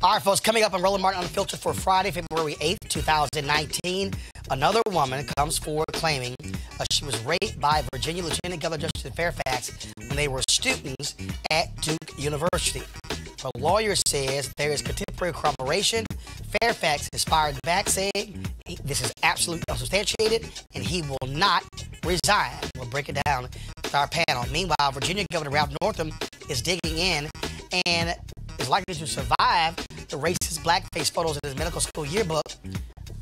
All right, folks, coming up on Roland Martin Unfiltered for Friday, February 8th, 2019, another woman comes forward claiming she was raped by Virginia Lieutenant Governor Justin Fairfax when they were students at Duke University. Her lawyer says there is contemporary corroboration. Fairfax has fired back saying this is absolutely unsubstantiated and he will not resign. We'll break it down with our panel. Meanwhile, Virginia Governor Northam is digging in and is likely to survive the racist blackface photos in his medical school yearbook.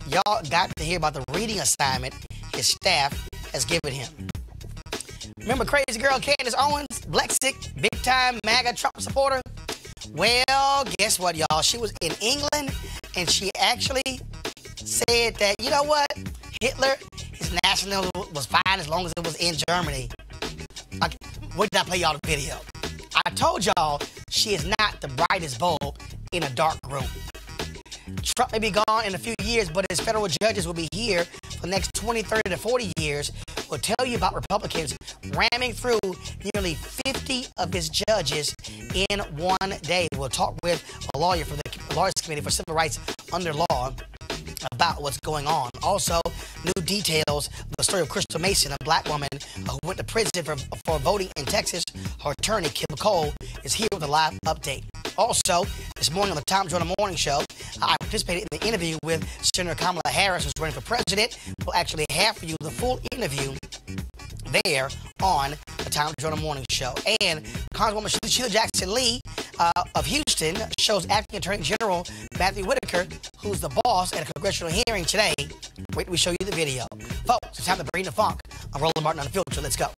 Y'all got to hear about the reading assignment his staff has given him. Remember crazy girl Candace Owens, black sick, big time MAGA Trump supporter? Well, guess what, y'all? She was in England, and she actually said that, you know what? Hitler, his nationalism was fine as long as it was in Germany. Wait till I play y'all the video. I told y'all she is not the brightest bulb in a dark room. Trump may be gone in a few years, but his federal judges will be here for the next 20, 30 to 40 years. We'll tell you about Republicans ramming through nearly 50 of his judges in one day. We'll talk with a lawyer from the Lawyers Committee for Civil Rights Under Law about what's going on. Also, new details of the story of Crystal Mason, a black woman who went to prison for voting in Texas. Her attorney, Kim Cole, is here with a live update. Also, this morning on the Tom Jordan Morning Show, I participated in the interview with Senator Kamala Harris, who's running for president. We'll actually have for you the full interview there on the Tom Jordan Morning Show. And Congresswoman Sheila Jackson Lee of Houston shows Acting Attorney General Matthew Whitaker, who's the boss at a congressional hearing today. Wait till we show you the video. Folks, it's time to bring the funk. I'm Roland Martin on the filter. Let's go.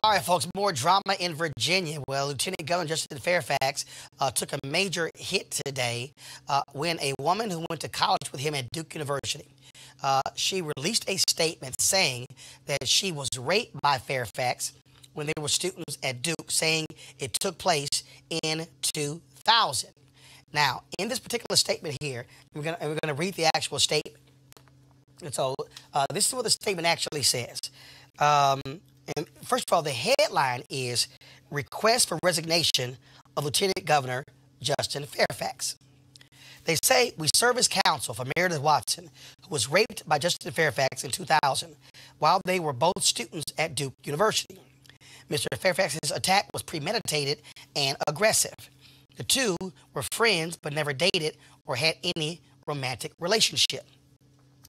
All right, folks, more drama in Virginia. Well, Lieutenant Governor Justin Fairfax took a major hit today when a woman who went to college with him at Duke University, she released a statement saying that she was raped by Fairfax when they were students at Duke, saying it took place in 2000. Now, in this particular statement here, we're gonna read the actual statement. And so this is what the statement actually says. And first of all, the headline is Request for Resignation of Lieutenant Governor Justin Fairfax. They say, we serve as counsel for Meredith Watson, who was raped by Justin Fairfax in 2000 while they were both students at Duke University. Mr. Fairfax's attack was premeditated and aggressive. The two were friends but never dated or had any romantic relationship.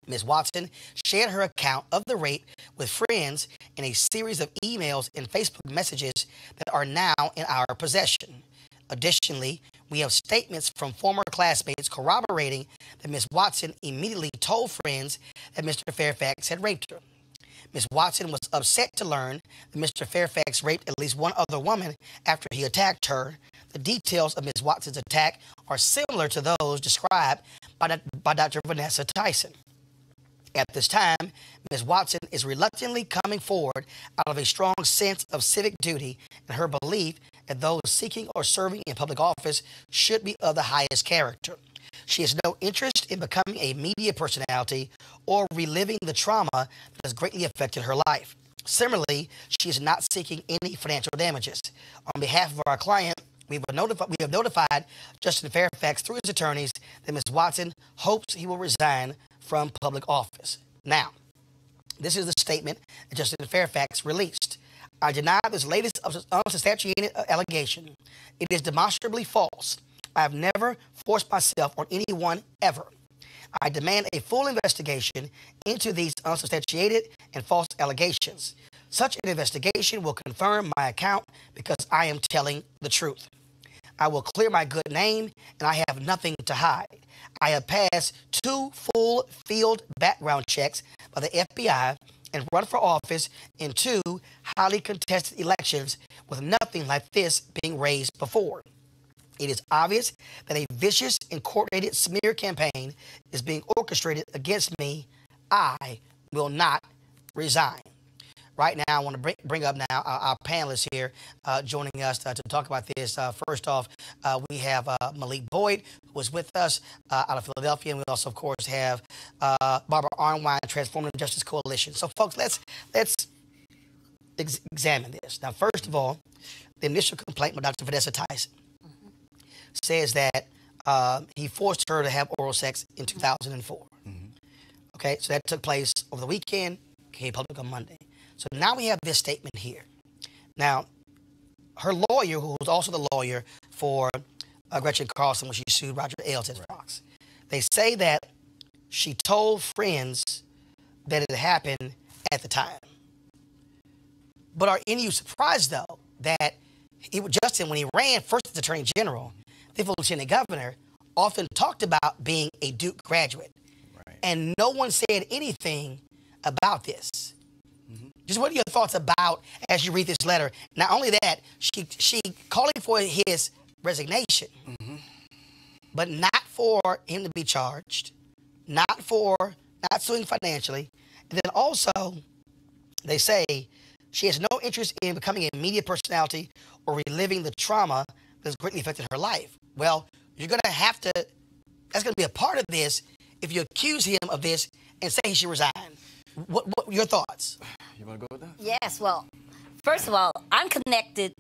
Ms. Watson shared her account of the rape with friends in a series of emails and Facebook messages that are now in our possession. Additionally, we have statements from former classmates corroborating that Ms. Watson immediately told friends that Mr. Fairfax had raped her. Ms. Watson was upset to learn that Mr. Fairfax raped at least one other woman after he attacked her. The details of Ms. Watson's attack are similar to those described by Dr. Vanessa Tyson. At this time, Ms. Watson is reluctantly coming forward out of a strong sense of civic duty and her belief that those seeking or serving in public office should be of the highest character. She has no interest in becoming a media personality or reliving the trauma that has greatly affected her life. Similarly, she is not seeking any financial damages. On behalf of our client, we have notified Justin Fairfax through his attorneys that Ms. Watson hopes he will resign from public office. Now, this is the statement that Justin Fairfax released. I deny this latest unsubstantiated allegation. It is demonstrably false. I have never forced myself on anyone ever. I demand a full investigation into these unsubstantiated and false allegations. Such an investigation will confirm my account because I am telling the truth. I will clear my good name, and I have nothing to hide. I have passed 2 full field background checks by the FBI and run for office in 2 highly contested elections with nothing like this being raised before. It is obvious that a vicious and coordinated smear campaign is being orchestrated against me. I will not resign. Right now, I want to bring up now our panelists here joining us to talk about this. First off, we have Malik Boyd, who was with us out of Philadelphia, and we also, of course, have Barbara Arnwine, Transformative Justice Coalition. So, folks, let's examine this. Now, first of all, the initial complaint with Dr. Vanessa Tyson says that he forced her to have oral sex in 2004. Okay, so that took place over the weekend, came public on Monday. So now we have this statement here. Now, her lawyer, who was also the lawyer for Gretchen Carlson when she sued Roger Ailes at Fox, they say that she told friends that it happened at the time. But are any of you surprised, though, that Justin, when he ran first as Attorney General, then for Lieutenant Governor, often talked about being a Duke graduate. Right. And no one said anything about this. Just what are your thoughts about, as you read this letter, not only that, she calling for his resignation, but not for him to be charged, not suing financially, and then also they say she has no interest in becoming a media personality or reliving the trauma that's greatly affected her life. Well, you're going to have to, that's going to be a part of this if you accuse him of this and say he should resign. What your thoughts? You want to go with that? Yes, well, first of all, I'm connected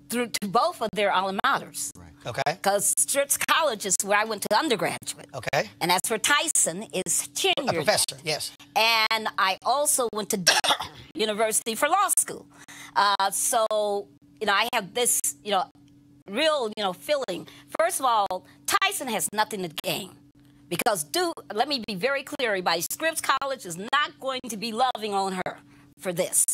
to both of their alma maters. Right. Okay. Because Scripps College is where I went to undergraduate. Okay. And that's where Tyson is tenured. A professor, yes. And I also went to Duke University for law school. So, I have this, real, feeling. First of all, Tyson has nothing to gain. Because Duke, let me be very clear, everybody, Scripps College is not going to be loving on her for this.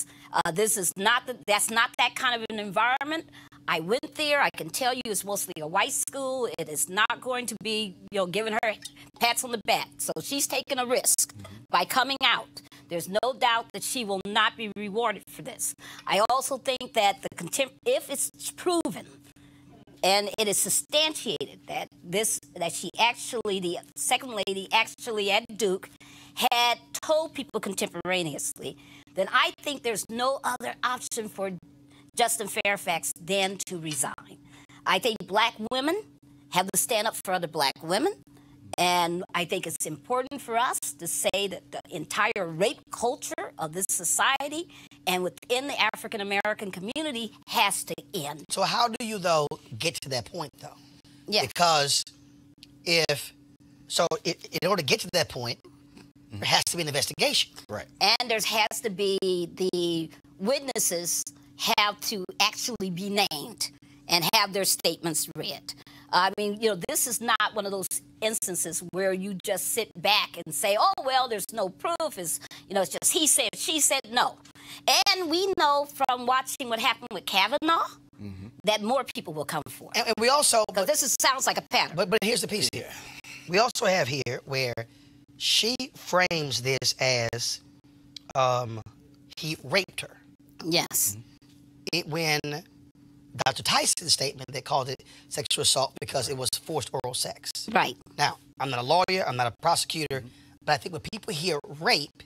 This is not, that's not that kind of an environment. I went there. I can tell you it's mostly a white school. It is not going to be, giving her pats on the back. So she's taking a risk by coming out. There's no doubt that she will not be rewarded for this. I also think that the contempt, if it's proven, and it is substantiated that she actually, the second lady actually at Duke, had told people contemporaneously, then I think there's no other option for Justin Fairfax than to resign. I think black women have to stand up for other black women. And I think it's important for us to say that the entire rape culture of this society and within the African-American community has to end. So how do you, though, get to that point, though? Yeah. Because in order to get to that point, there has to be an investigation. Right. And there has to be, the witnesses have to actually be named and have their statements read. I mean, this is not one of those instances where you just sit back and say, oh, well, there's no proof. It's just he said, she said, no. And we know from watching what happened with Kavanaugh that more people will come forward. And we also... Because sounds like a pattern. But here's the piece here. We also have here where she frames this as he raped her. Yes. When Dr. Tyson's statement, they called it sexual assault because it was forced oral sex. Right. Now, I'm not a lawyer, I'm not a prosecutor, but I think when people hear rape,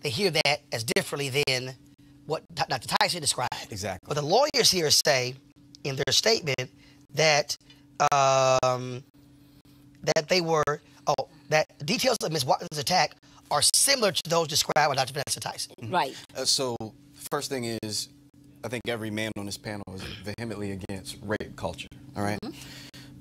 they hear that as differently than what Dr. Tyson described. Exactly. But the lawyers here say in their statement that that details of Ms. Watkins' attack are similar to those described by Dr. Vanessa Tyson. Right. So first thing is, I think every man on this panel is vehemently against rape culture, all right?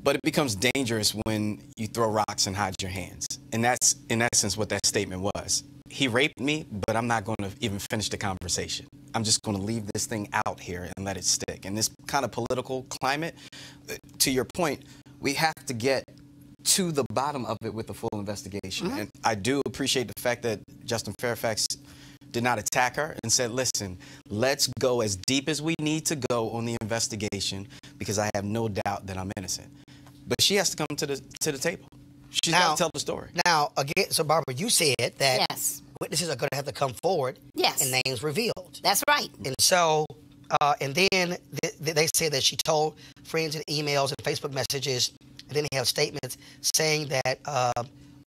But it becomes dangerous when you throw rocks and hide your hands. And that's, in essence, what that statement was. He raped me, but I'm not going to even finish the conversation. I'm just going to leave this thing out here and let it stick. In this kind of political climate, to your point, we have to get to the bottom of it with a full investigation. And I do appreciate the fact that Justin Fairfax did not attack her and said, listen, let's go as deep as we need to go on the investigation because I have no doubt that I'm innocent. But she has to come to the table. She's got to tell the story. Now, again, so Barbara, you said that witnesses are going to have to come forward and names revealed. That's right. And so, and then they say that she told friends in emails and Facebook messages, and then they have statements saying that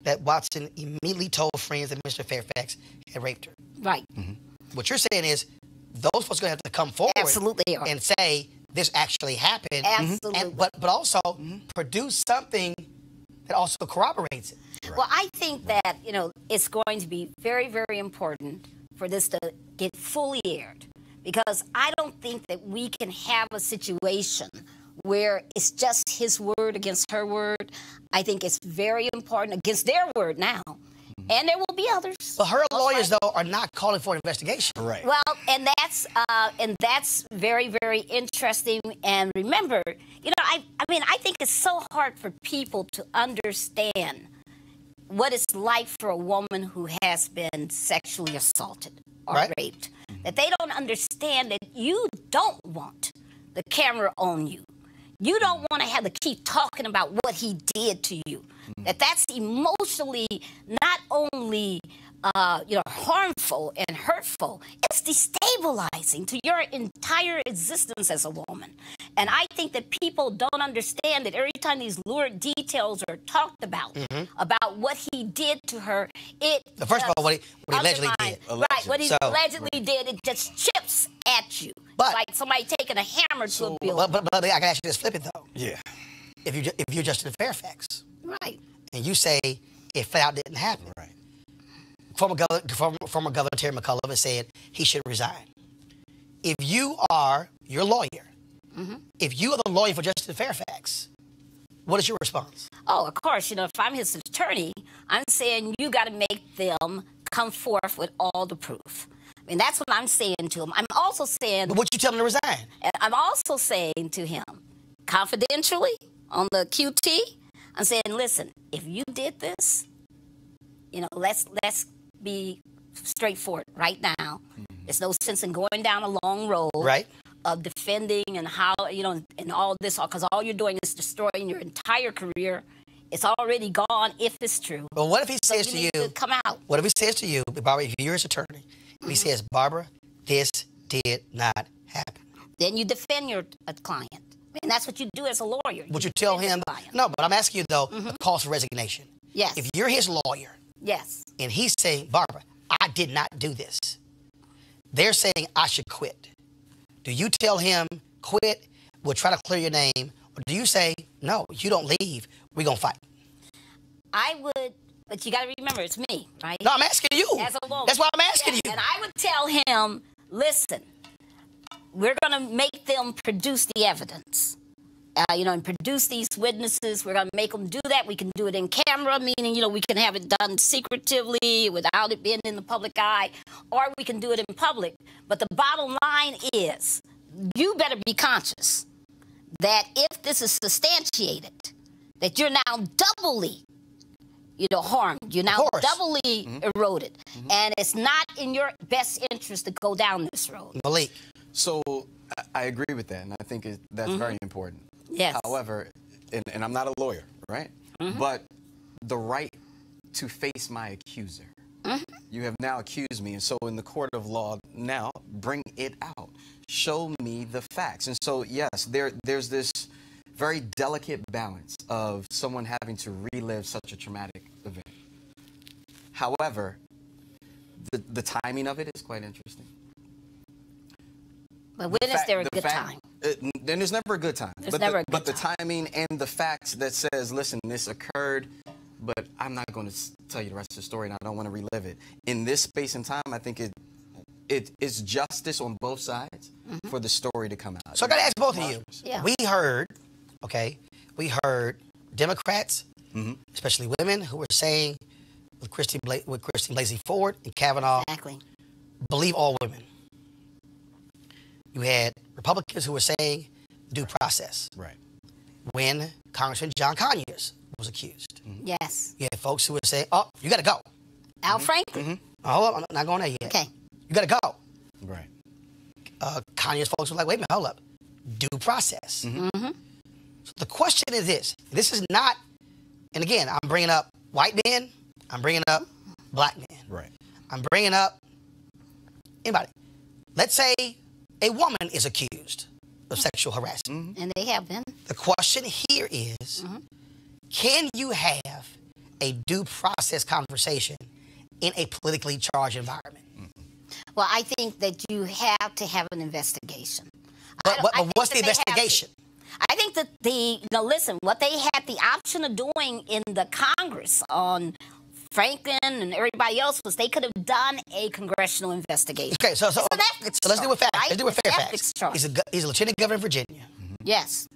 that Watson immediately told friends that Mr. Fairfax had raped her. Right. What you're saying is those folks are going to have to come forward and say this actually happened. Absolutely. But also produce something that also corroborates it. Right. Well, I think that, it's going to be very, very important for this to get fully aired. because I don't think that we can have a situation where it's just his word against her word. I think it's very important against their word now. And there will be others. But her lawyers, though, are not calling for an investigation. Right. Well, and that's very, very interesting. And remember, you know, I mean, I think it's so hard for people to understand what it's like for a woman who has been sexually assaulted or raped. That they don't understand that you don't want the camera on you. You don't want to have to keep talking about what he did to you. That's emotionally not only harmful and hurtful, it's destabilizing to your entire existence as a woman. And I think that people don't understand that every time these lurid details are talked about what he did to her, first of all, what he allegedly did. Right, what he allegedly did, it just chips at you. But, like somebody taking a hammer to a building. But I can ask you this, flip it, though. Yeah. If you're Justin Fairfax. Right. And you say it flat out didn't happen. Right. Former Governor Terry McAuliffe has said he should resign. If you are your lawyer, if you are the lawyer for Justin Fairfax, what is your response? Oh, of course, you know, if I'm his attorney, I'm saying you got to make them come forth with all the proof. I mean, that's what I'm saying to him. I'm also saying... But what you tell him to resign? And I'm also saying to him, confidentially, on the QT, I'm saying, listen, if you did this, you know, let's be straightforward right now. There's no sense in going down a long road of defending and how, you know, and all this, because all you're doing is destroying your entire career. It's already gone if it's true. But what if he says to you, come out. What if he says to you, Barbara, if you're his attorney, if he says, Barbara, this did not happen. Then you defend your client. And that's what you do as a lawyer. Would you tell him? No, but I'm asking you, though, a cause for resignation. Yes. If you're his lawyer. Yes. And he's saying, Barbara, I did not do this. They're saying I should quit. Do you tell him, quit, we'll try to clear your name? Or do you say, no, you don't leave, we're going to fight? I would, but you got to remember, it's me, right? No, I'm asking you. As a woman. That's why I'm asking you. And I would tell him, listen, we're going to make them produce the evidence. And produce these witnesses. We're going to make them do that. We can do it in camera, meaning, we can have it done secretively without it being in the public eye, or we can do it in public. But the bottom line is, you better be conscious that if this is substantiated, that you're now doubly, harmed. You're now doubly eroded. And it's not in your best interest to go down this road. Malik. So I agree with that, and I think that's very important. Yes. However, and I'm not a lawyer, right? But the right to face my accuser. You have now accused me, and so in the court of law, now bring it out. Show me the facts. And so, yes, there's this very delicate balance of someone having to relive such a traumatic event. However, the timing of it is quite interesting. But when is there a good time? Then there's never a good time. There's never a good time. But the timing and the facts that says, listen, this occurred, but I'm not going to tell you the rest of the story, and I don't want to relive it. In this space and time, I think it is justice on both sides for the story to come out. So I got to ask both of you. Yeah. We heard Democrats, especially women, who were saying with Christine Blasey Ford and Kavanaugh, believe all women. You had Republicans who were saying due process. Right. When Congressman John Conyers was accused. Yes. You had folks who were saying, oh, you got to go. Al Franken. Hold up, I'm not going there yet. Okay. You got to go. Right. Conyers folks were like, wait a minute, hold up. Due process. So the question is this. This is not, and again, I'm bringing up white men. I'm bringing up black men. Right. I'm bringing up anybody. Let's say a woman is accused of sexual harassment. And they have been. The question here is, can you have a due process conversation in a politically charged environment? Well, I think that you have to have an investigation. But what's the investigation? I think that listen, what they had the option of doing in the Congress on Franklin and everybody else was they could have done a congressional investigation. Okay, so It's an ethics let's do it fast. charge, right? Let's do it It's an Fairfax. ethics charge. He's a lieutenant governor of Virginia. Yes.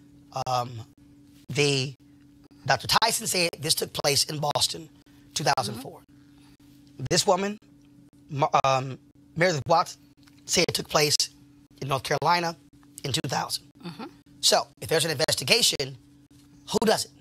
Dr. Tyson said this took place in Boston, 2004. This woman, Meredith Watts, said it took place in North Carolina in 2000. So if there's an investigation, who does it?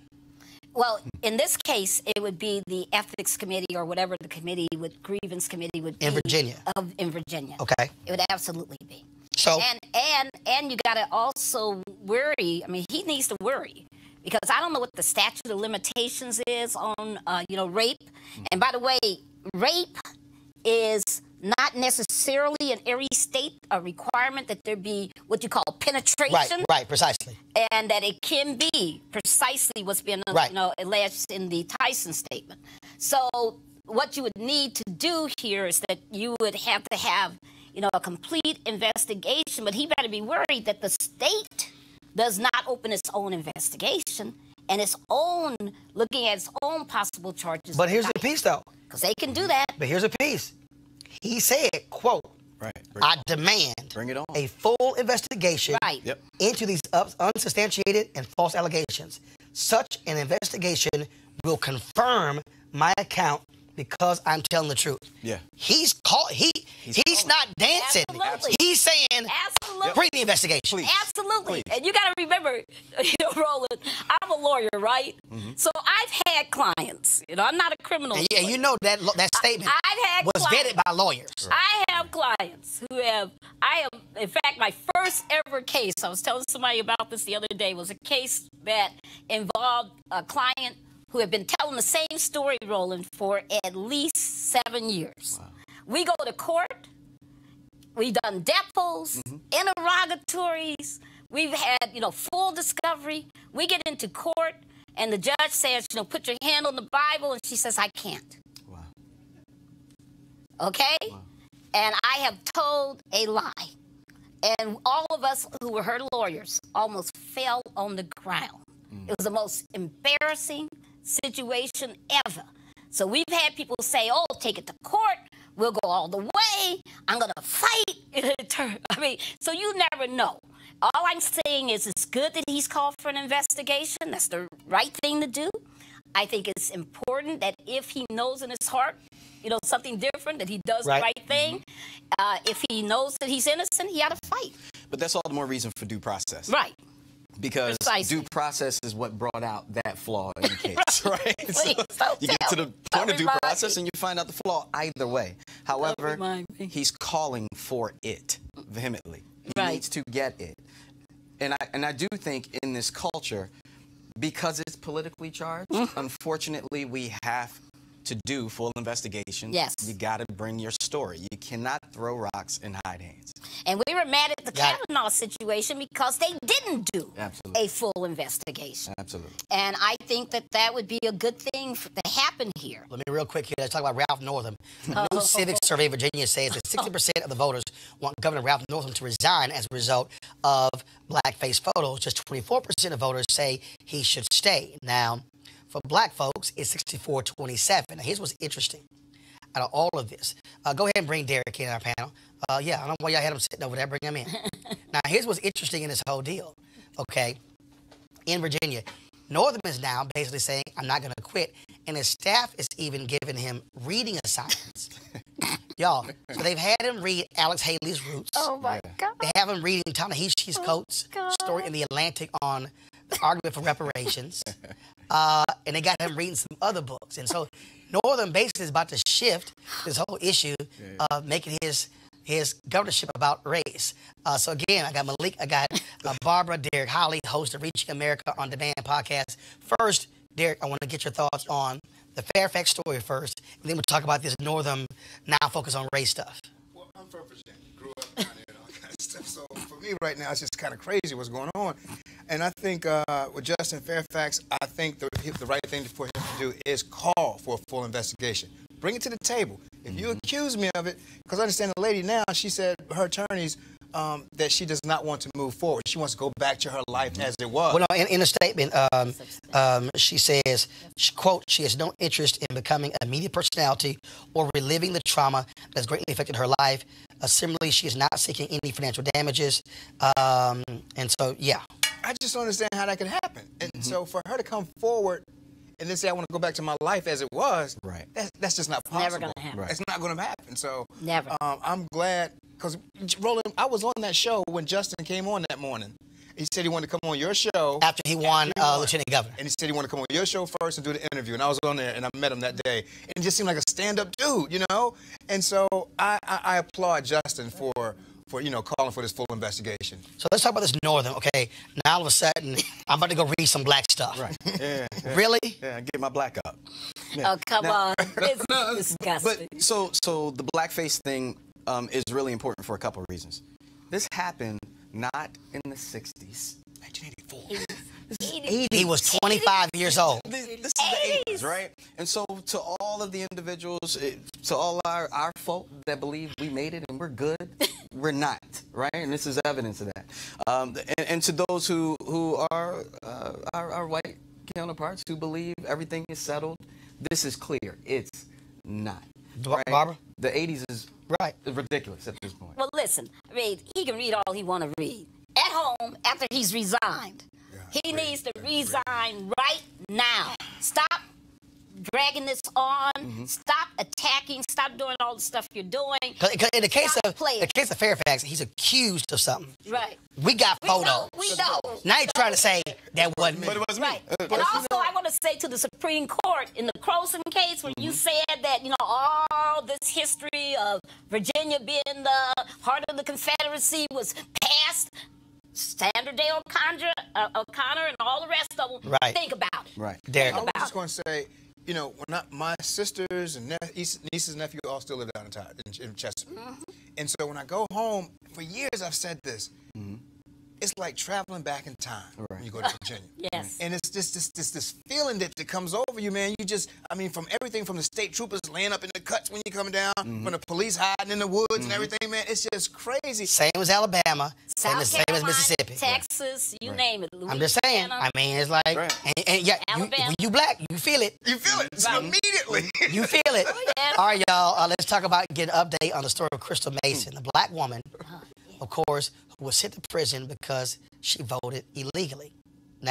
Well, in this case, it would be the ethics committee or whatever the committee would grievance committee would be In Virginia. In Virginia. Okay. It would absolutely be. So And you got to also worry. I mean, he needs to worry because I don't know what the statute of limitations is on rape. And by the way, rape is not necessarily in every state a requirement that there be what you call penetration. Right, precisely. And that it can be precisely what's been alleged in the Tyson statement. So what you would need to do here is that you would have to have a complete investigation, but he better be worried that the state does not open its own investigation and looking at its own possible charges. But here's the piece, though. Because they can do that. But here's a piece. He said, quote, I demand a full investigation into these unsubstantiated and false allegations. Such an investigation will confirm my account because I'm telling the truth. Yeah. He's not dancing. Absolutely. He's saying, Absolutely. bring the investigation. Please. Absolutely. Please. And you got to remember, Roland, I'm a lawyer, right? So I've had clients. I'm not a criminal lawyer. Yeah, you know that statement was vetted by lawyers. I have clients who in fact, my first ever case, I was telling somebody about this the other day, was a case that involved a client who had been telling the same story, Roland, for at least 7 years. Wow. We go to court. We've done depots, interrogatories. We've had, full discovery. We get into court, and the judge says, put your hand on the Bible, and she says, I can't. Wow. Okay? Wow. And I have told a lie. And all of us who were her lawyers almost fell on the ground. It was the most embarrassing situation ever. So we've had people say, oh, take it to court. We'll go all the way. I'm going to fight. I mean, so you never know. All I'm saying is it's good that he's called for an investigation. That's the right thing to do. I think it's important that if he knows in his heart, something different, that he does the right thing. If he knows that he's innocent, he ought to fight. But that's all the more reason for due process. Right. Because due process is what brought out that flaw in the case, right? Please, so you get to the point of due process and you find out the flaw either way. However, he's calling for it vehemently. He needs to get it. And I do think in this culture, because it's politically charged, unfortunately, we have to do full investigation. Yes. You got to bring your story. You cannot throw rocks and hide hands. And we were mad at the Kavanaugh situation because they didn't do Absolutely. a full investigation. Absolutely. And I think that would be a good thing to happen here. Let me real quick here. Let's talk about Ralph Northam. The new Civic Survey in Virginia says that 60% of the voters want Governor Ralph Northam to resign as a result of blackface photos. Just 24% of voters say he should stay. Now, for black folks, it's 64-27. Now, here's what's interesting out of all of this. Go ahead and bring Derek in our panel. I don't know why y'all had him sitting over there. Bring him in. Now, here's what's interesting in this whole deal. Okay, in Virginia, Northam is now basically saying, I'm not going to quit. And his staff is even giving him reading assignments. Y'all, so they've had him read Alex Haley's Roots. Oh, my God. They have him reading Ta-Nehisi's Coates' story in The Atlantic on the argument for reparations. And they got him reading some other books. And so Northam basically is about to shift this whole issue of making his governorship about race. So again, I got Malik, I got Barbara, Derek Holly, host of Reaching America on Demand podcast. First, Derek, I want to get your thoughts on the Fairfax story first, and then we'll talk about this Northam now focus on race stuff. Well, I'm from Virginia, grew up down there and all kind of stuff. So for me right now, it's just kind of crazy what's going on. And I think with Justin Fairfax, I think the right thing for him to do is call for a full investigation. Bring it to the table. If you accuse me of it, because I understand the lady now, she said her attorneys that she does not want to move forward. She wants to go back to her life as it was. Well, no, in a statement, she says, quote, she has no interest in becoming a media personality or reliving the trauma that has greatly affected her life. Similarly, she is not seeking any financial damages. And so, yeah. I just don't understand how that could happen. And so for her to come forward and then say, I want to go back to my life as it was, right? That's just not possible. Never going to happen. Right. It's not going to happen. So never. I'm glad, because Roland, I was on that show when Justin came on that morning. He said he wanted to come on your show. After he won Lieutenant Governor. And he said he wanted to come on your show first and do the interview. And I was on there, and I met him that day. And he just seemed like a stand-up dude, you know? And so I applaud Justin for calling for this full investigation. So let's talk about this Northam, okay? Now all of a sudden, I'm about to go read some black stuff. Right. Yeah. Really? Yeah, get my black up. Yeah. Oh, come on. It's disgusting. But so the blackface thing is really important for a couple of reasons. This happened not in the 60s. 1984. He was 25 years old. This is the 80s, right? And so to all of the individuals, to all our folk that believe we made it and we're good, we're not, right? And this is evidence of that. And to those who are our white counterparts who believe everything is settled, this is clear. It's not. Right? Barbara? The 80s is right. Ridiculous at this point. Well, listen, I mean, he can read all he want to read. At home, after he's resigned, he needs to resign right now. Stop dragging this on. Stop attacking. Stop doing all the stuff you're doing. In the case of Fairfax, he's accused of something. Right. We got photos. We know. Now you're trying to say that wasn't me. But it was me. Right. And also, I want to say to the Supreme Court, in the Croson case, where you said that, all this history of Virginia being the heart of the Confederacy was past, Sandra Day O'Connor and all the rest of them. Right. Think about it. Right. Derek. I was just going to say, my sisters and nieces and nephews all still live down in Chesapeake. And so when I go home, for years I've said this, it's like traveling back in time when you go to Virginia. Yes. And it's just this feeling that comes over you, man. From everything from the state troopers laying up in the cuts when you're coming down, from the police hiding in the woods and everything, man. It's just crazy. Same as Alabama, same South as Mississippi. Texas, you name it. Louisiana, I'm just saying. I mean, it's like, and yeah, when you black, you feel it. You feel it immediately. You feel it. Yeah. All right, y'all. Let's talk about getting an update on the story of Crystal Mason, the black woman, of course, who was sent to prison because she voted illegally.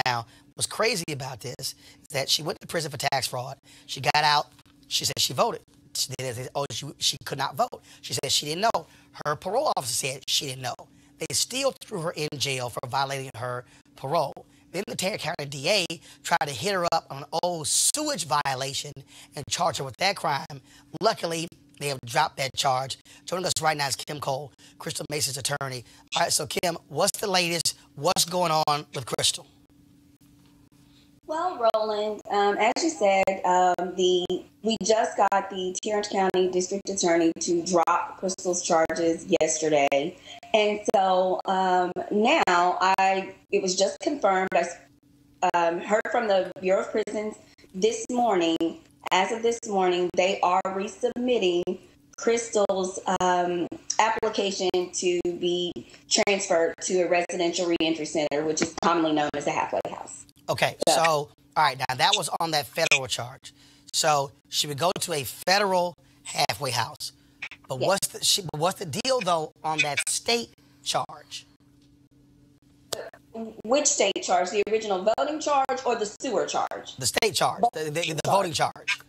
Now, what's crazy about this is that she went to prison for tax fraud. She got out. She said she voted. She could not vote. She said she didn't know. Her parole officer said she didn't know. They still threw her in jail for violating her parole. Then the Tarrant County DA tried to hit her up on an old sewage violation and charge her with that crime. Luckily, they have dropped that charge. Joining us right now is Kim Cole, Crystal Mason's attorney. All right, so Kim, what's the latest? What's going on with Crystal? Well, Roland, as you said, we just got the Tarrant County District Attorney to drop Crystal's charges yesterday, and so now it was just confirmed. I heard from the Bureau of Prisons this morning. As of this morning, they are resubmitting Crystal's application to be transferred to a residential reentry center, which is commonly known as a halfway house. Okay, so, all right, now that was on that federal charge. So she would go to a federal halfway house. But Yes. what's the deal, though, on that state charge? Which state charge? The original voting charge or the sewer charge? The state charge, the voting charge.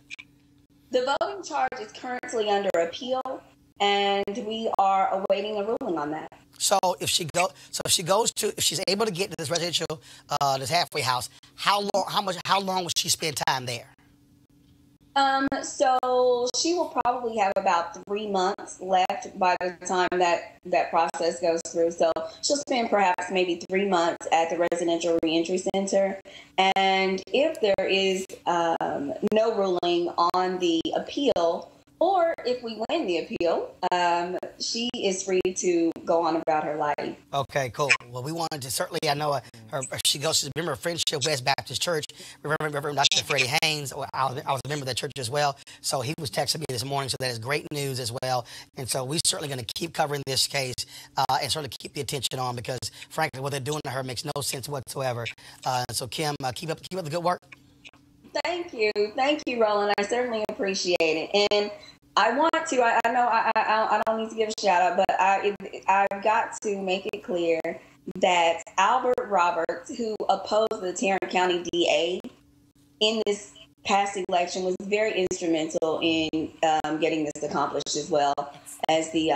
The voting charge is currently under appeal, and we are awaiting a ruling on that. So if she's able to get to this residential, this halfway house, how long will she spend time there? So she will probably have about 3 months left by the time that process goes through. So she'll spend perhaps maybe 3 months at the residential reentry center. And if there is no ruling on the appeal, Or if we win the appeal, she is free to go on about her life. Okay, cool. Well, we wanted to certainly, I know she goes to the member of Friendship West Baptist Church. Reverend Dr. Freddie Haynes, I was a member of that church as well. So he was texting me this morning, so that is great news as well. And so we're certainly going to keep covering this case and certainly keep the attention on because, frankly, what they're doing to her makes no sense whatsoever. So, Kim, keep up the good work. Thank you, Roland. I certainly appreciate it, and I want to. I know I don't need to give a shout out, but I've got to make it clear that Albert Roberts, who opposed the Tarrant County DA in this past election, was very instrumental in getting this accomplished, as well as the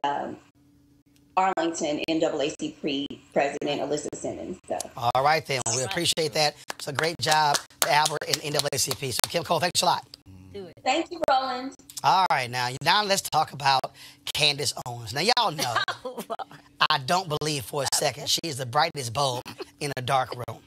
Arlington NAACP president, Alyssa Simmons. So. All right, then. We appreciate that. It's a great job, Albert and NAACP. So, Kim Cole, thanks a lot. Do it. Thank you, Roland. All right, now let's talk about Candace Owens. Now, y'all know, I don't believe for a second she is the brightest bulb in a dark room.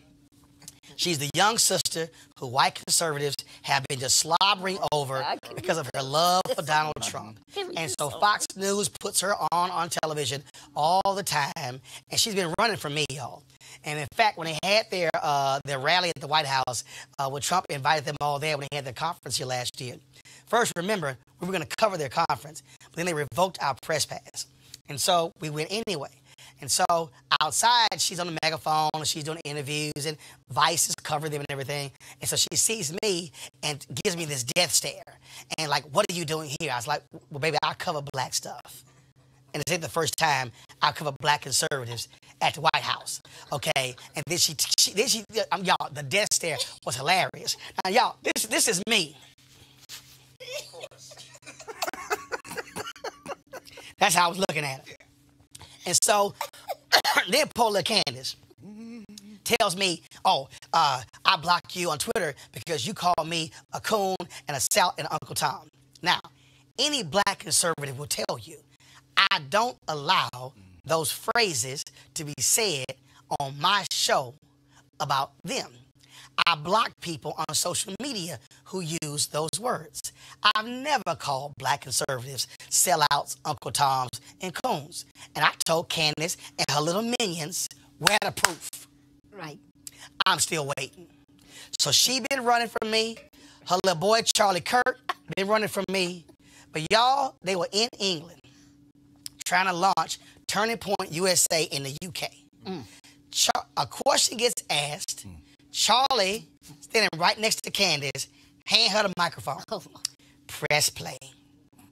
She's the young sister who white conservatives have been just slobbering over because of her love for Donald Trump. And so Fox News puts her on television all the time, and she's been running from me, y'all. And in fact, when they had their rally at the White House, when Trump invited them all there when they had their conference here last year, first, remember, we were going to cover their conference, but then they revoked our press pass. And so we went anyway. And so outside, she's on the megaphone and she's doing interviews and Vice is covering them and everything. And so she sees me and gives me this death stare. And like, what are you doing here? I was like, well, baby, I cover black stuff. And this ain't the first time I cover black conservatives at the White House. Okay. And then y'all, the death stare was hilarious. Now, y'all, this is me. That's how I was looking at it. And so then Paula Candace tells me, I blocked you on Twitter because you called me a coon and a salt and Uncle Tom. Now, any black conservative will tell you, I don't allow those phrases to be said on my show about them. I block people on social media who use those words. I've never called black conservatives sellouts, Uncle Toms, and coons. And I told Candace and her little minions, where the proof? Right. I'm still waiting. So she been running from me. Her little boy, Charlie Kirk, been running from me. But y'all, they were in England trying to launch Turning Point USA in the UK. A question gets asked. Charlie, standing right next to Candace, hand her the microphone. Press play.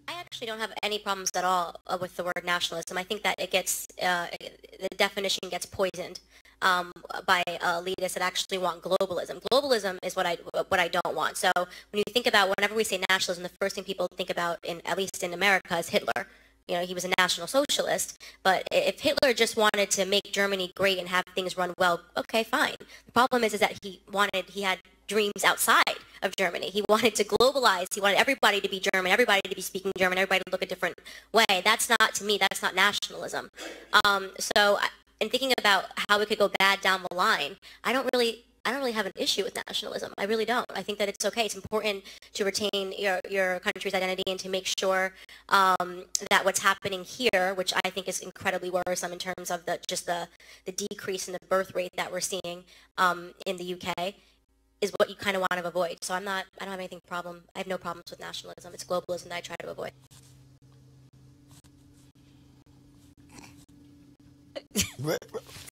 I actually don't have any problems at all with the word nationalism. I think that it gets, the definition gets poisoned by elitists that actually want globalism. Globalism is what I don't want. So when you think about, whenever we say nationalism, the first thing people think about, at least in America, is Hitler. You know, he was a National Socialist, but if Hitler just wanted to make Germany great and have things run well, okay, fine. The problem is that he had dreams outside of Germany. He wanted to globalize. He wanted everybody to be German, everybody to be speaking German, everybody to look a different way. That's not, to me, that's not nationalism. So in thinking about how it could go bad down the line, I don't really have an issue with nationalism. I really don't. I think that it's okay. It's important to retain your country's identity and to make sure that what's happening here, which I think is incredibly worrisome in terms of the decrease in the birth rate that we're seeing in the UK, is what you kind of want to avoid. So I don't have anything I have no problems with nationalism. It's globalism that I try to avoid.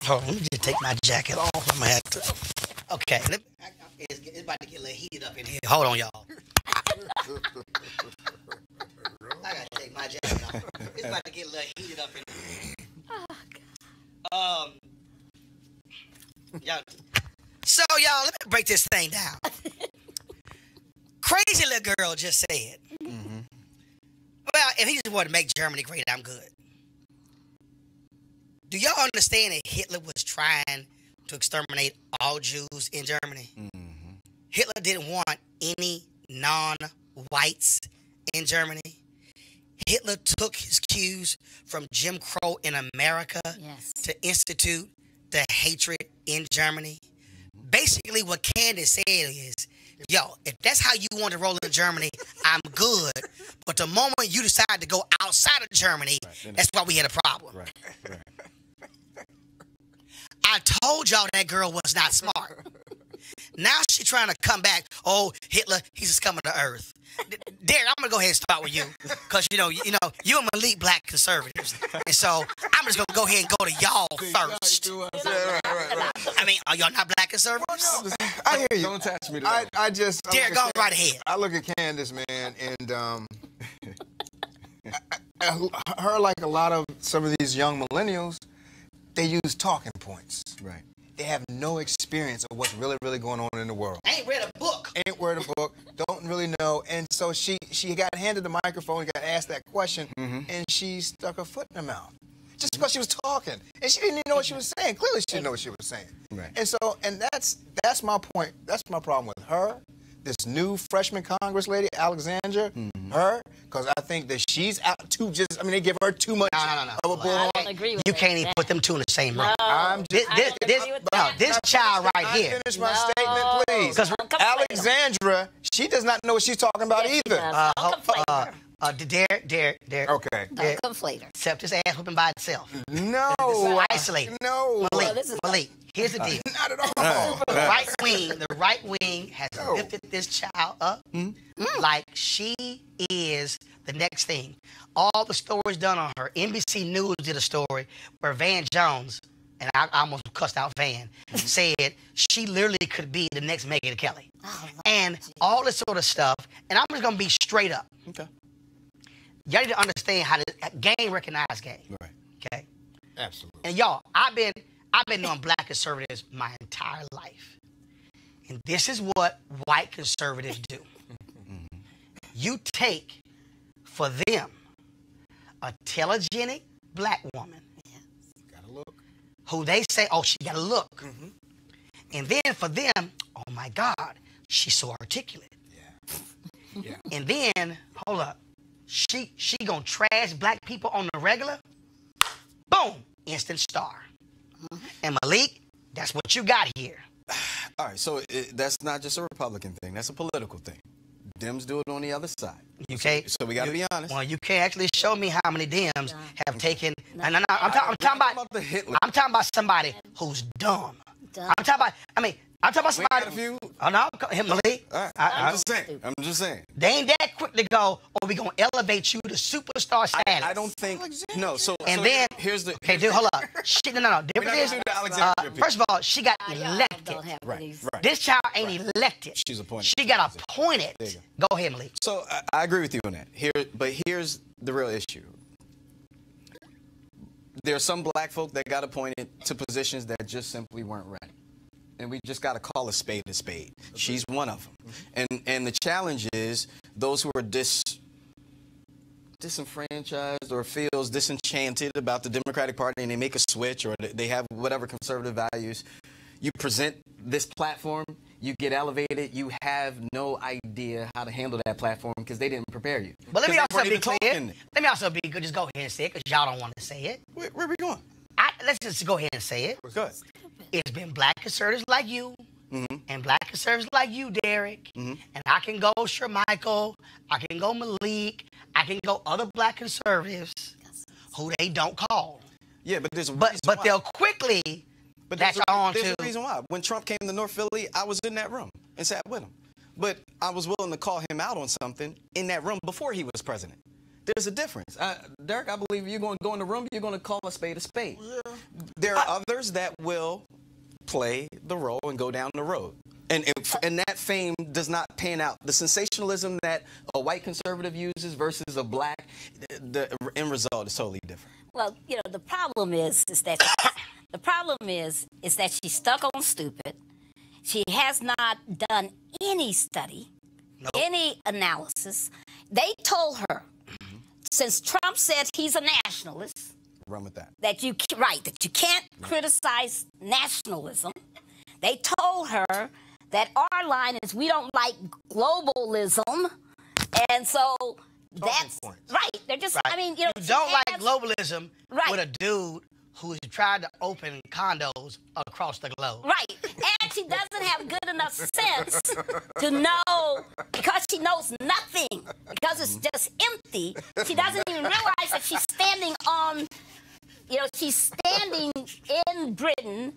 Hold on, let me just take my jacket off. I'm gonna have to. Okay, it's about to get a little heated up in here. Hold on, y'all. I gotta take my jacket off. It's about to get a little heated up in here. Oh, God. Y'all, let me break this thing down. Crazy little girl just said, well, if he just wanted to make Germany great, I'm good. Do y'all understand that Hitler was trying to exterminate all Jews in Germany? Hitler didn't want any non-whites in Germany. Hitler took his cues from Jim Crow in America to institute the hatred in Germany. Basically, what Candace said is yo, if that's how you want to roll in Germany, I'm good. But the moment you decide to go outside of Germany, that's why we had a problem. Right. I told y'all that girl was not smart. Now she's trying to come back. Oh, Hitler, he's just coming to Earth. Derek, I'm gonna go ahead and start with you, because you and elite black conservatives, and so I'm just gonna go ahead and go to y'all first. I mean, are y'all not black conservatives? I hear you. Don't attach me to that. I just Derek, go right ahead. I look at Candace, man, and her, like a lot of some of these young millennials, they use talking points. Right. They have no experience of what's really, really going on in the world. I ain't read a book. Ain't read a book, don't really know. And so she got handed the microphone, got asked that question, and she stuck her foot in her mouth. Just because she was talking. And she didn't even know what she was saying. Clearly she didn't know what she was saying. Right. And so, that's my point. That's my problem with her. This new freshman Congress lady, Alexandra, her, because I think that she's out too they give her too much of a bull. I don't agree with You can't even put them two in the same room. This child right here. Finish my statement, please. Because Alexandra, she does not know what she's talking about either. Derek. Okay. Don't conflate her. Except his ass whooping by itself. No. Isolated. No. Malik, here's the deal. Not at all. The right wing has lifted this child up like she is the next thing. All the stories done on her. NBC News did a story where Van Jones, and I almost cussed out Van, said she literally could be the next Megyn Kelly. And all this sort of stuff. And I'm just going to be straight up. Okay. Y'all need to understand how to game recognize game. Right. Okay? Absolutely. And y'all, I've been knowing black conservatives my entire life. And this is what white conservatives do. You take, for them, a telegenic black woman. Gotta look. Who they say, oh, she got to look. And then for them, oh my God, she's so articulate. Yeah. And then, hold up, she gonna trash black people on the regular. Boom, instant star. And Malik, that's what you got here. All right, so that's not just a Republican thing. That's a political thing. Dems do it on the other side. Okay. So we got to be honest. Well, you can't actually show me how many Dems have taken. No, I'm talking about the Hitler. I'm talking about somebody who's dumb. I'm talking about. I'm talking about somebody. We got a few. Oh no, him, Malik. All right. I'm just saying. They ain't that quick to go. Oh, we gonna elevate you to superstar status. I don't think. No. So then here's the. Okay, dude, hold up. No. Different is. First of all, she got elected. Right. This child ain't elected. She's appointed. She got appointed. Go ahead, Malik. So I agree with you on that. Here's the real issue. There are some black folk that got appointed to positions that just simply weren't ready. And we just got to call a spade a spade. She's one of them. And the challenge is those who are disenfranchised or feels disenchanted about the Democratic Party and they make a switch or they have whatever conservative values. You present this platform, you get elevated, you have no idea how to handle that platform because they didn't prepare you. But let me also be clear. Let me also be good. Just go ahead and say it because y'all don't want to say it. Where are we going? Let's just go ahead and say it. Good. It's been black conservatives like you and black conservatives like you, Derek. And I can go Shermichael. I can go Malik. I can go other black conservatives who they don't call. Yeah, but there's a but they'll quickly latch on to. There's a reason why. When Trump came to North Philly, I was in that room and sat with him. But I was willing to call him out on something in that room before he was president. There's a difference. Derek, I believe you're going to go in the room, you're going to call a spade a spade. Yeah. There are others that will play the role and go down the road. And that fame does not pan out. The sensationalism that a white conservative uses versus a black, the end result is totally different. Well, the problem is that she's stuck on stupid. She has not done any study, any analysis. They told her, since Trump said he's a nationalist, run with that. That you can't criticize nationalism. They told her that our line is we don't like globalism, and so that's right. They're just, right. You don't like globalism with a dude who's tried to open condos across the globe. Right. And she doesn't have good enough sense to know, because she knows nothing, because it's just empty. She doesn't even realize that she's standing on, she's standing in Britain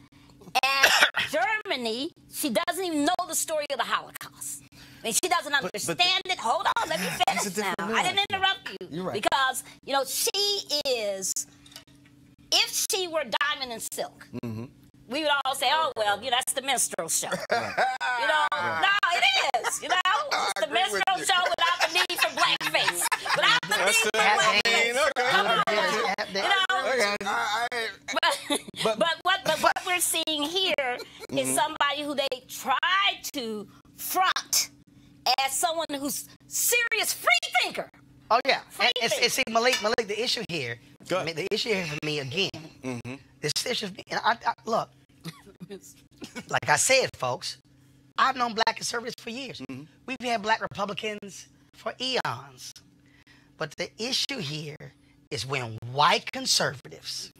and Germany. She doesn't even know the story of the Holocaust. I mean, she doesn't understand it. Hold on, let me finish now. I didn't interrupt you. You're right. Because, she is, if she were Diamond and Silk, we would all say, oh, well, that's the minstrel show. No, it is, It's the minstrel show without the need for blackface. Without the need for blackface. Come on. But what we're seeing here is somebody who they try to front as someone who's serious free thinker. Oh, yeah. And see, Malik, the issue here, the issue here for me again, this issue, and look, like I said, folks, I've known black conservatives for years. We've had black Republicans for eons. But the issue here is when white conservatives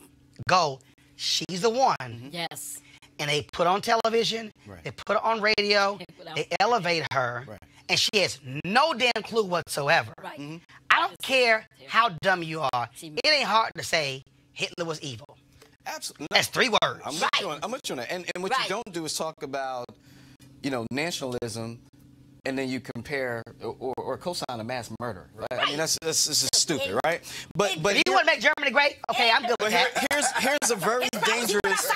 go, she's the one. Yes. And they put on television, they put her on radio, they elevate her, and she has no damn clue whatsoever. Right. I don't care how dumb you are. It ain't hard to say Hitler was evil. Absolutely. That's 3 words. I'm with you on that. And what you don't do is talk about, nationalism, and then you compare or co-sign a mass murder. Right? I mean, that's just stupid, right? But you want to make Germany great? Okay, I'm good with that. Here's a very dangerous.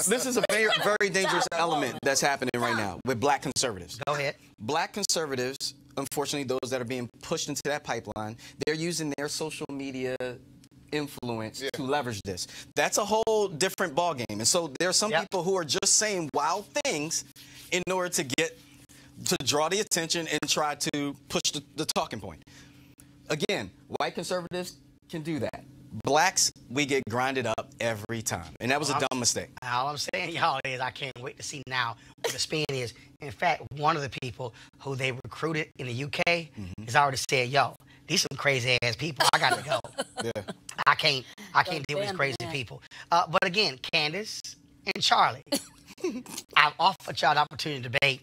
This is a very, very dangerous element that's happening right now with black conservatives. Go ahead. Black conservatives, unfortunately, those that are being pushed into that pipeline, they're using their social media influence to leverage this. That's a whole different ballgame. And so there are some people who are just saying wild things in order to draw the attention and try to push the talking point. Again, white conservatives can do that. Blacks, we get grinded up every time. And that was a dumb mistake. All I'm saying, y'all, is I can't wait to see now what the spin is. In fact, one of the people who they recruited in the UK has already said, yo, these some crazy ass people. I gotta go. I can't deal with these crazy people. But again, Candace and Charlie, I've offered y'all the opportunity to debate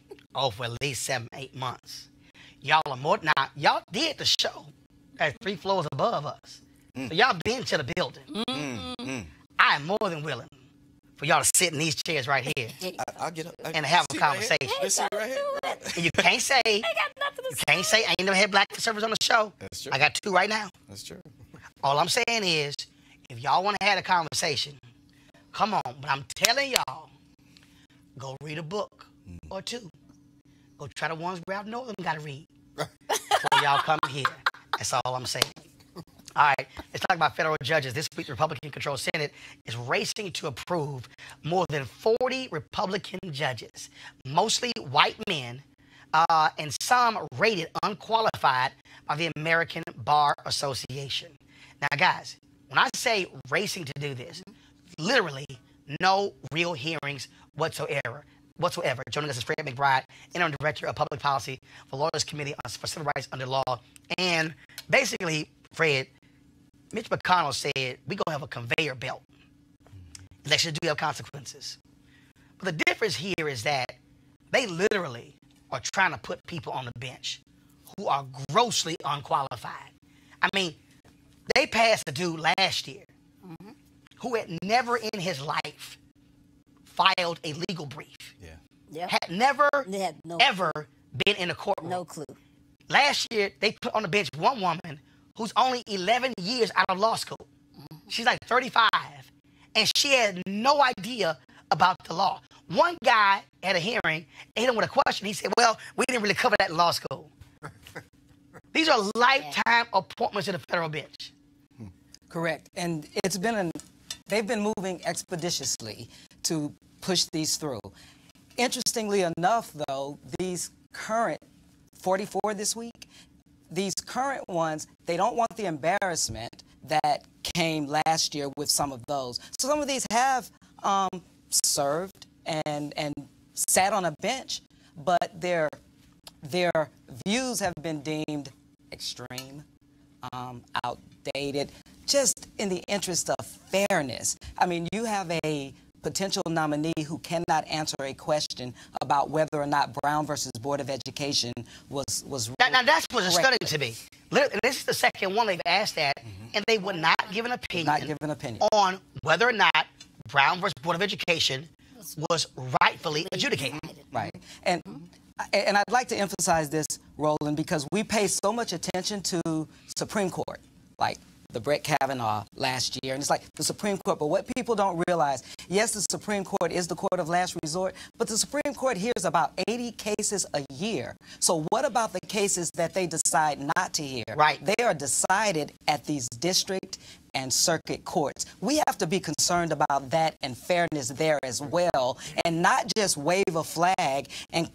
for at least 7-8 months. Y'all are more now. Y'all did the show at 3 floors above us. So y'all been to the building. I am more than willing for y'all to sit in these chairs right here I'll get up and have a conversation. Right here. You can't say I ain't never had black conservatives on the show. That's true. I got 2 right now. That's true. All I'm saying is, if y'all want to have a conversation, come on. But I'm telling y'all, go read a book or 2. Go try the ones Ralph Northam got to read before y'all come here. That's all I'm saying. All right, let's talk about federal judges. This week, the Republican-controlled Senate is racing to approve more than 40 Republican judges, mostly white men, and some rated unqualified by the American Bar Association. Now, guys, when I say racing to do this, literally no real hearings whatsoever. Joining us is Fred McBride, interim director of public policy for Lawyers Committee for Civil Rights Under Law. And basically, Fred, Mitch McConnell said we're going to have a conveyor belt. Elections do have consequences. But the difference here is that they literally are trying to put people on the bench who are grossly unqualified. I mean, they passed a dude last year who had never in his life filed a legal brief. Had never, ever been in a courtroom. No clue. Last year, they put on the bench one woman who's only 11 years out of law school. She's like 35, and she had no idea about the law. One guy at a hearing hit him with a question. He said, well, we didn't really cover that in law school. These are lifetime appointments to the federal bench. Correct. And they've been moving expeditiously to push these through. Interestingly enough, though, these current 44 this week, these current ones, they don't want the embarrassment that came last year with some of those. So some of these have served and sat on a bench, but their views have been deemed extreme, outdated, just in the interest of fairness. I mean, you have a potential nominee who cannot answer a question about whether or not Brown versus Board of Education was now that's what's stunning to me. This is the second one they've asked that, and they would not give an opinion, on whether or not Brown versus Board of Education was rightfully adjudicated. Right. And I'd like to emphasize this, Roland, because we pay so much attention to Supreme Court, like the Brett Kavanaugh last year, and it's like the Supreme Court. But what people don't realize, yes, the Supreme Court is the court of last resort, but the Supreme Court hears about 80 cases a year. So what about the cases that they decide not to hear? Right. They are decided at these district and circuit courts. We have to be concerned about that and fairness there as well, and not just wave a flag and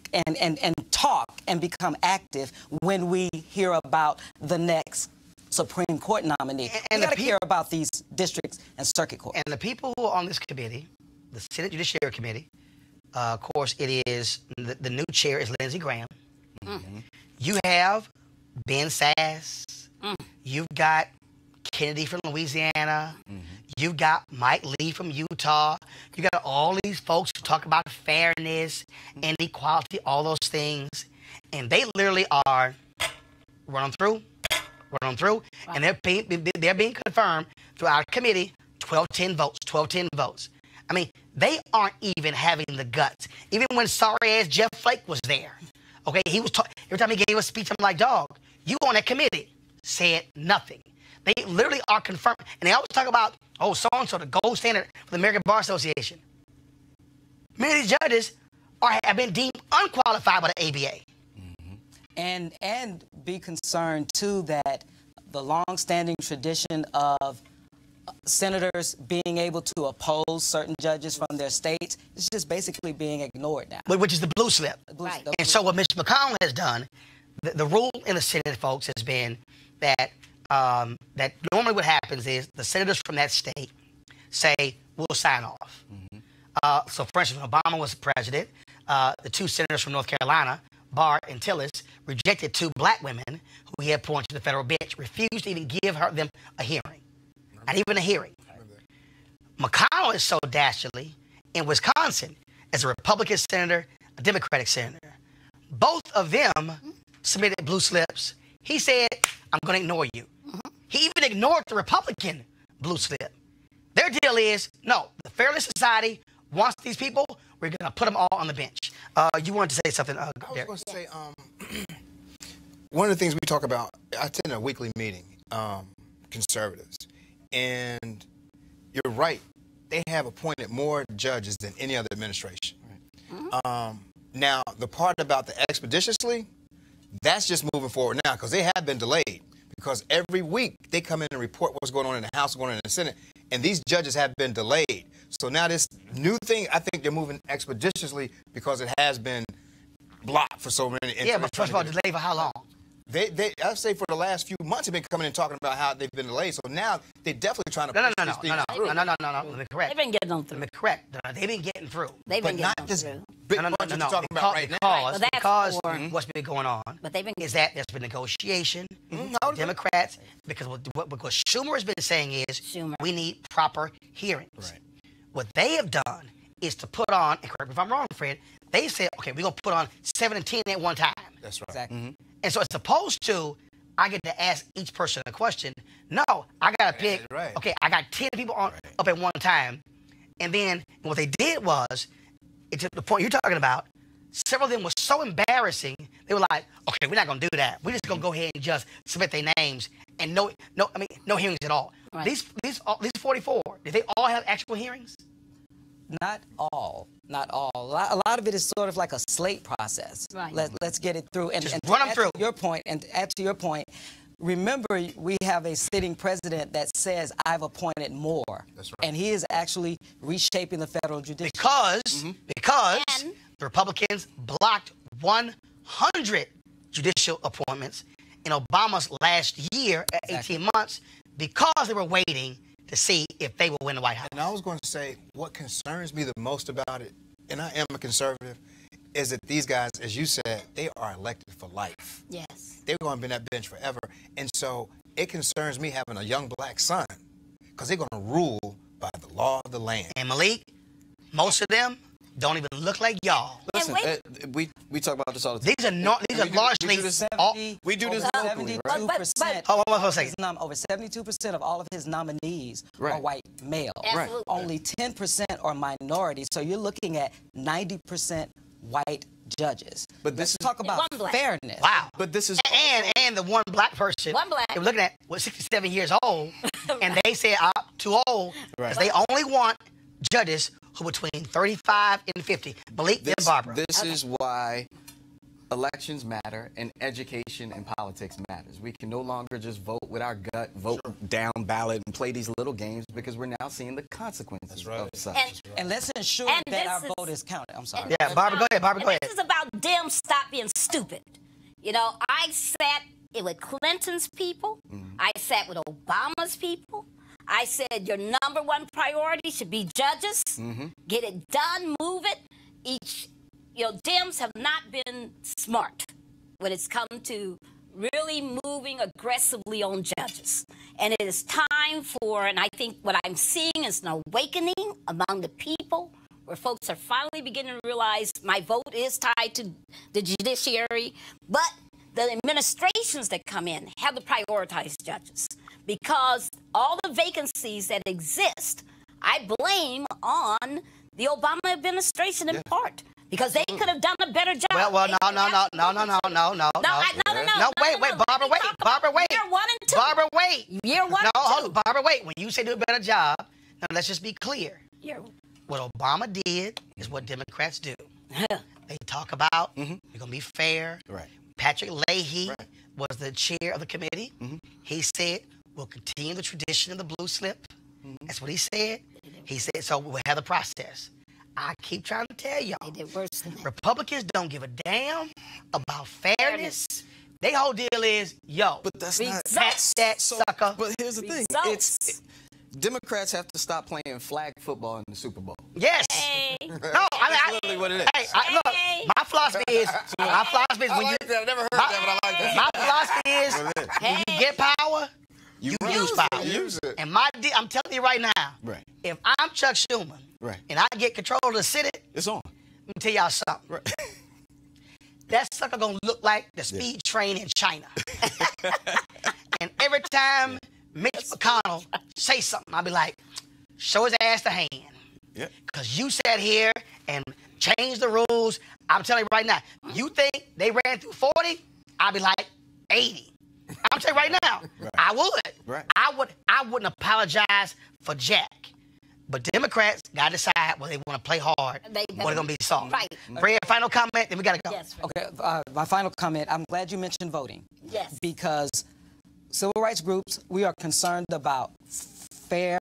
talk and become active when we hear about the next Supreme Court nominee. And we got to care about these districts and circuit courts. And the people who are on this committee, the Senate Judiciary Committee, of course, it is the new chair is Lindsey Graham. You have Ben Sass. You've got Kennedy from Louisiana. You've got Mike Lee from Utah. You got all these folks who talk about fairness and equality, all those things, and they literally are run them through, and they're being confirmed through our committee, 12-10 votes, 12-10 votes. I mean, they aren't even having the guts. Even when sorry-ass Jeff Flake was there, okay, he was every time he gave a speech, I'm like, dog, you on that committee said nothing. They literally are confirmed, and they always talk about, oh, so-and-so, the gold standard for the American Bar Association. Many of these judges have been deemed unqualified by the ABA. And be concerned, too, that the long-standing tradition of senators being able to oppose certain judges from their states is just basically being ignored now. Which is the blue slip. Right. And so what Mr. McConnell has done, the rule in the Senate, folks, has been that that normally what happens is the senators from that state say, we'll sign off. So, for instance, when Obama was president, the two senators from North Carolina, Barr and Tillis, rejected two black women who he had appointed to the federal bench, refused to even give them a hearing. Not even a hearing. McConnell is so dastardly in Wisconsin as a Republican senator, a Democratic senator. Both of them submitted blue slips. He said, I'm going to ignore you. He even ignored the Republican blue slip. Their deal is, no, the Fairness Society wants these people, we're going to put them all on the bench. You wanted to say something, I was going to say, one of the things we talk about, I attend a weekly meeting, conservatives, and you're right, they have appointed more judges than any other administration. Now, the part about the expeditiously, that's just moving forward now, because they have been delayed. Because every week they come in and report what's going on in the House, what's going on in the Senate, and these judges have been delayed. So now this new thing, I think they're moving expeditiously because it has been blocked for so many. Yeah, but first of all, delayed for how long? I'd say for the last few months they've been coming in talking about how they've been delayed. So now they're definitely trying to push these things through. No. Let me correct. They've been getting them through. Let me correct. They've been getting through. They've been getting them through. No. Because what's been going on is that there's been negotiation with Democrats, because what Schumer has been saying is we need proper hearings. Right. What they have done is to put on, and correct me if I'm wrong, Fred, they said, okay, we're going to put on 7 and 10 at one time. That's right. Exactly. And so as opposed to, I get to ask each person a question. No, I got to pick, okay, I got 10 people on up at one time. And then what they did was, to the point you're talking about, several of them were so embarrassing, they were like, okay, we're not going to do that. We're just going to go ahead and just submit their names and no hearings at all. Right. These 44, did they all have actual hearings? Not all. A lot of it is sort of like a slate process. Right. Let's get it through. And run them through. Add to your point, remember, we have a sitting president that says, I've appointed more. That's right. And he is actually reshaping the federal judiciary. Because the Republicans blocked 100 judicial appointments in Obama's last year at 18 months because they were waiting to see if they will win the White House. And I was going to say, what concerns me the most about it, and I am a conservative, is that these guys, as you said, they are elected for life. Yes. They're going to be on that bench forever. And so it concerns me having a young black son, because they're going to rule by the law of the land. And Malik, Most of them don't even look like y'all. Listen, we talk about this all the time. These are largely we do this locally, right? 72%. Hold on one second. Over 72% of all of his nominees Right. are white males. Absolutely. Only 10% are minorities. So you're looking at 90% white judges. But this is Talk about One black. fairness. Wow. But this is And the one black person. One black. They were looking at was 67 years old, and they said I'm too old because they only want judges who are between 35 and 50. Malik and Barbara. This is why elections matter and education and politics matters. We can no longer just vote with our gut, vote down ballot, and play these little games because we're now seeing the consequences of such. And let's ensure And that our this is- vote is counted. I'm sorry. Yeah, Barbara, go ahead. Barbara, go ahead. This is about them stop being stupid. You know, I sat with Clinton's people. I sat with Obama's people. I said your number one priority should be judges. Get it done, move it. Dems have not been smart when it's come to really moving aggressively on judges. And it is time for, and I think what I'm seeing is an awakening among the people where folks are finally beginning to realize my vote is tied to the judiciary, but the administrations that come in have to prioritize judges because all the vacancies that exist, I blame on the Obama administration in part because they could have done a better job. Well, no. Wait, Barbara, wait. Year 1 and 2. Barbara, wait. Year 1 No, and 2. hold on, Barbara, wait. When you say do a better job, now let's just be clear. Year- What Obama did is what Democrats do. They talk about we're going to be fair. Right. Patrick Leahy was the chair of the committee. He said we'll continue the tradition of the blue slip. That's what he said. He said so we'll have the process. I keep trying to tell y'all, They did worse than that. Republicans don't give a damn about fairness. Their whole deal is, But that's not pat that sucker. But here's the thing. Results. Democrats have to stop playing flag football in the Super Bowl. Yes. Hey. No, That's literally what it is. Hey, look, my philosophy is when you, I've never heard that, but I like that. my philosophy is when you get power, you use power. Use it. And I'm telling you right now, Right. if I'm Chuck Schumer and I get control of the Senate, It's on. let me tell y'all something. Right. That sucker gonna look like the speed train in China. And every time Mitch McConnell say something, I'll be like, show his ass the hand. Yeah. Because you sat here and changed the rules. I'm telling you right now, you think they ran through 40? I'll be like 80. I'm telling you right now, I would. Right. I wouldn't apologize for Jack. But Democrats got to decide whether they want to play hard They or they're going to be soft. Right. Fred, final comment, then we got to go. Yes. Okay, my final comment, I'm glad you mentioned voting. Yes. Because civil rights groups, we are concerned about fair,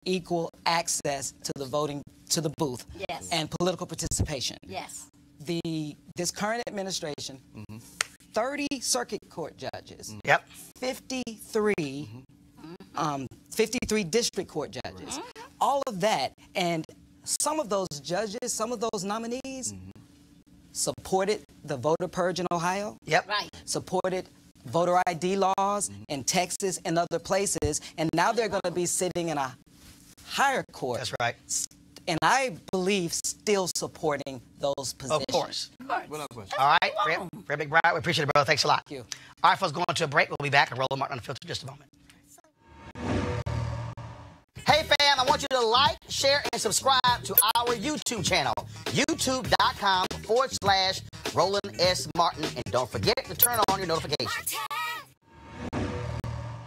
equal access to the voting, to the booth, Yes. and political participation. Yes. This current administration, 30 circuit court judges, Yep. 53 district court judges, all of that, and some of those judges, some of those nominees supported the voter purge in Ohio, Yep. Right. supported voter ID laws in Texas and other places, and now they're going to be sitting in a higher court. That's right. And I believe still supporting those positions. Of course. What else question? All right, Fred McBride, we appreciate it, brother. Thanks a lot. Thank you. All right, folks, going to a break. We'll be back and Roland Martin Unfiltered in just a moment. Hey, fam, I want you to like, share, and subscribe to our YouTube channel, youtube.com/Roland S. Martin. And don't forget to turn on your notifications.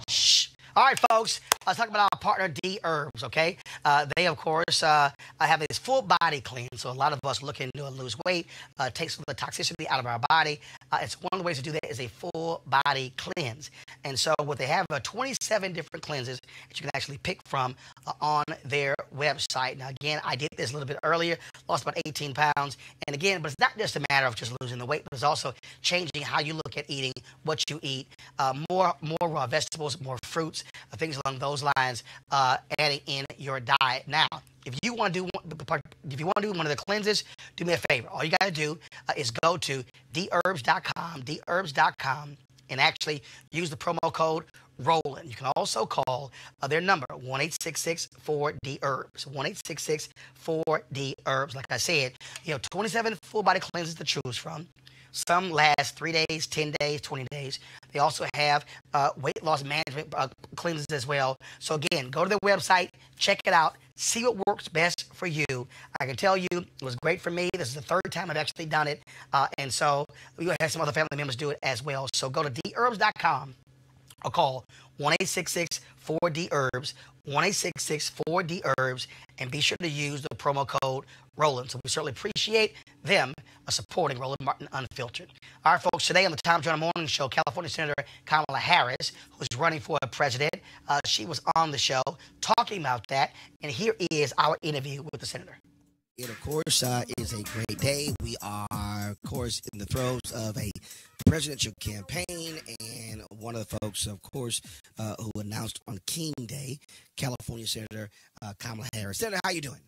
Shh. All right, folks, let's talk about our partner, D Herbs, okay? They, of course, have this full body cleanse. So a lot of us looking to lose weight, take some of the toxicity out of our body. It's one of the ways to do that is a full body cleanse. And so what they have are 27 different cleanses that you can actually pick from on their website. Now, again, I did this a little bit earlier, lost about 18 pounds. And again, but it's not just a matter of just losing the weight, but it's also changing how you look at eating, what you eat, more raw vegetables, more fruits, things along those lines, adding in your diet. Now, if you want to do one of the cleanses, do me a favor. All you got to do is go to therbs.com, and actually use the promo code Roland. You can also call their number, 1-866-4D-HERBS, 1-866-4D-HERBS. Like I said, 27 full-body cleanses to choose from. Some last 3 days, 10 days, 20 days. They also have weight loss management cleanses as well. So again, go to their website, check it out, see what works best for you. I can tell you it was great for me. This is the third time I've actually done it. And so we have some other family members do it as well. So go to dherbs.com or call 1-866-4D-HERBS, 1-866-4D-HERBS, and be sure to use the promo code Roland. So we certainly appreciate them supporting Roland Martin Unfiltered. All right, folks, today on the Tom Joyner Morning Show, California Senator Kamala Harris, who's running for president, she was on the show talking about that, and here is our interview with the senator. It, of course, is a great day. We are, of course, in the throes of a presidential campaign, and one of the folks, of course, who announced on King Day, California Senator Kamala Harris. Senator, how you doing?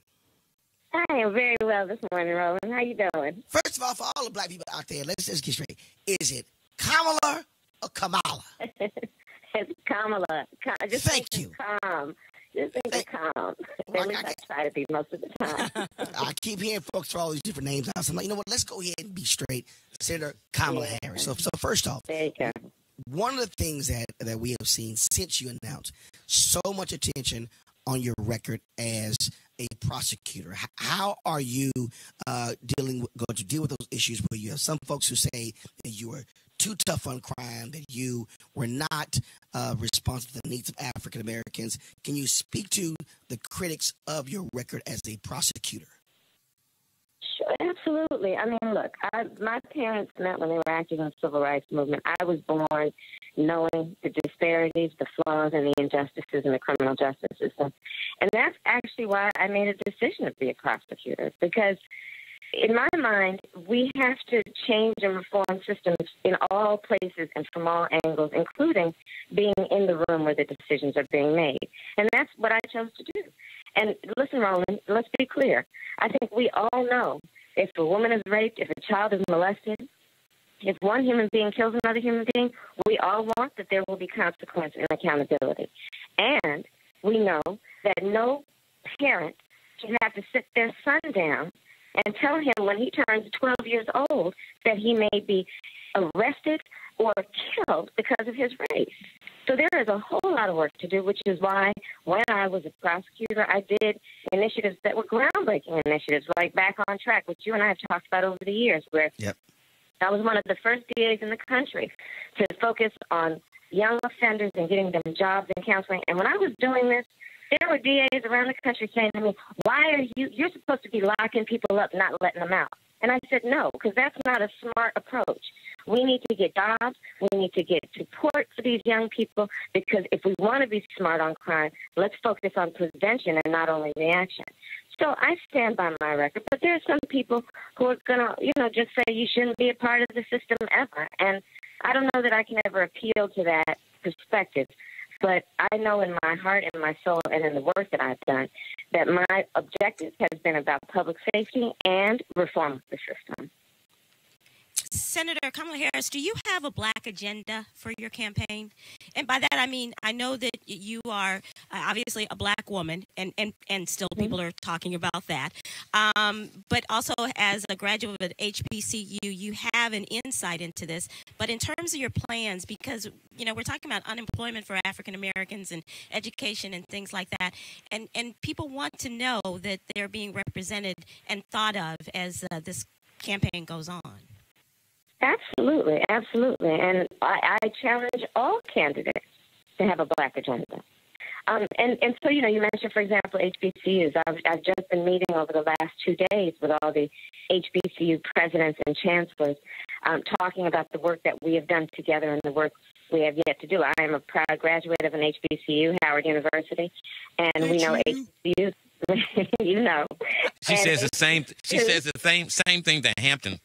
I am very well this morning, Roland. How you doing? First of all, for all the black people out there, let's just get straight. Is it Kamala or Kamala? It's Kamala. Just Thank you. Calm. Just think of calm. At least I try to be most of the time. I keep hearing folks throw all these different names out. So I'm like, you know what? Let's go ahead and be straight. Senator Kamala Harris. So first off, there you go. One of the things that we have seen since you announced so much attention on your record as a prosecutor. How are you going to deal with those issues where you have some folks who say that you were too tough on crime, that you were not responsive to the needs of African Americans? Can you speak to the critics of your record as a prosecutor? Sure, absolutely. I mean, look, my parents met when they were active in the civil rights movement. I was born knowing the disparities, the flaws, and the injustices in the criminal justice system. And that's actually why I made a decision to be a prosecutor, because in my mind, we have to change and reform systems in all places and from all angles, including being in the room where the decisions are being made. And that's what I chose to do. And listen, Roland, let's be clear. I think we all know if a woman is raped, if a child is molested, if one human being kills another human being, we all want that there will be consequence and accountability. And we know that no parent should have to sit their son down and tell him when he turns 12 years old that he may be arrested or killed because of his race. So there is a whole lot of work to do, which is why when I was a prosecutor, I did initiatives that were groundbreaking initiatives, like Back on Track, which you and I have talked about over the years, where I was one of the first DAs in the country to focus on young offenders and getting them jobs and counseling. And when I was doing this, there were DAs around the country saying to me, why are you're supposed to be locking people up, not letting them out. And I said, no, because that's not a smart approach. We need to get jobs. We need to get support for these young people, because if we want to be smart on crime, let's focus on prevention and not only reaction. So I stand by my record, but there are some people who are going to, just say you shouldn't be a part of the system ever. And I don't know that I can ever appeal to that perspective. But I know in my heart and my soul and in the work that I've done that my objective has been about public safety and reform of the system. Senator Kamala Harris, do you have a black agenda for your campaign? And by that, I mean, I know that you are obviously a black woman, and still people are talking about that. But also as a graduate of HBCU, you have an insight into this. But in terms of your plans, because, we're talking about unemployment for African Americans and education and things like that. And people want to know that they're being represented and thought of as this campaign goes on. Absolutely, absolutely. And I challenge all candidates to have a black agenda. And so, you mentioned, for example, HBCUs. I've just been meeting over the last 2 days with all the HBCU presidents and chancellors, talking about the work that we have done together and the work we have yet to do. I am a proud graduate of an HBCU, Howard University, and we know HBCUs. She says the same. She says the same thing to Hampton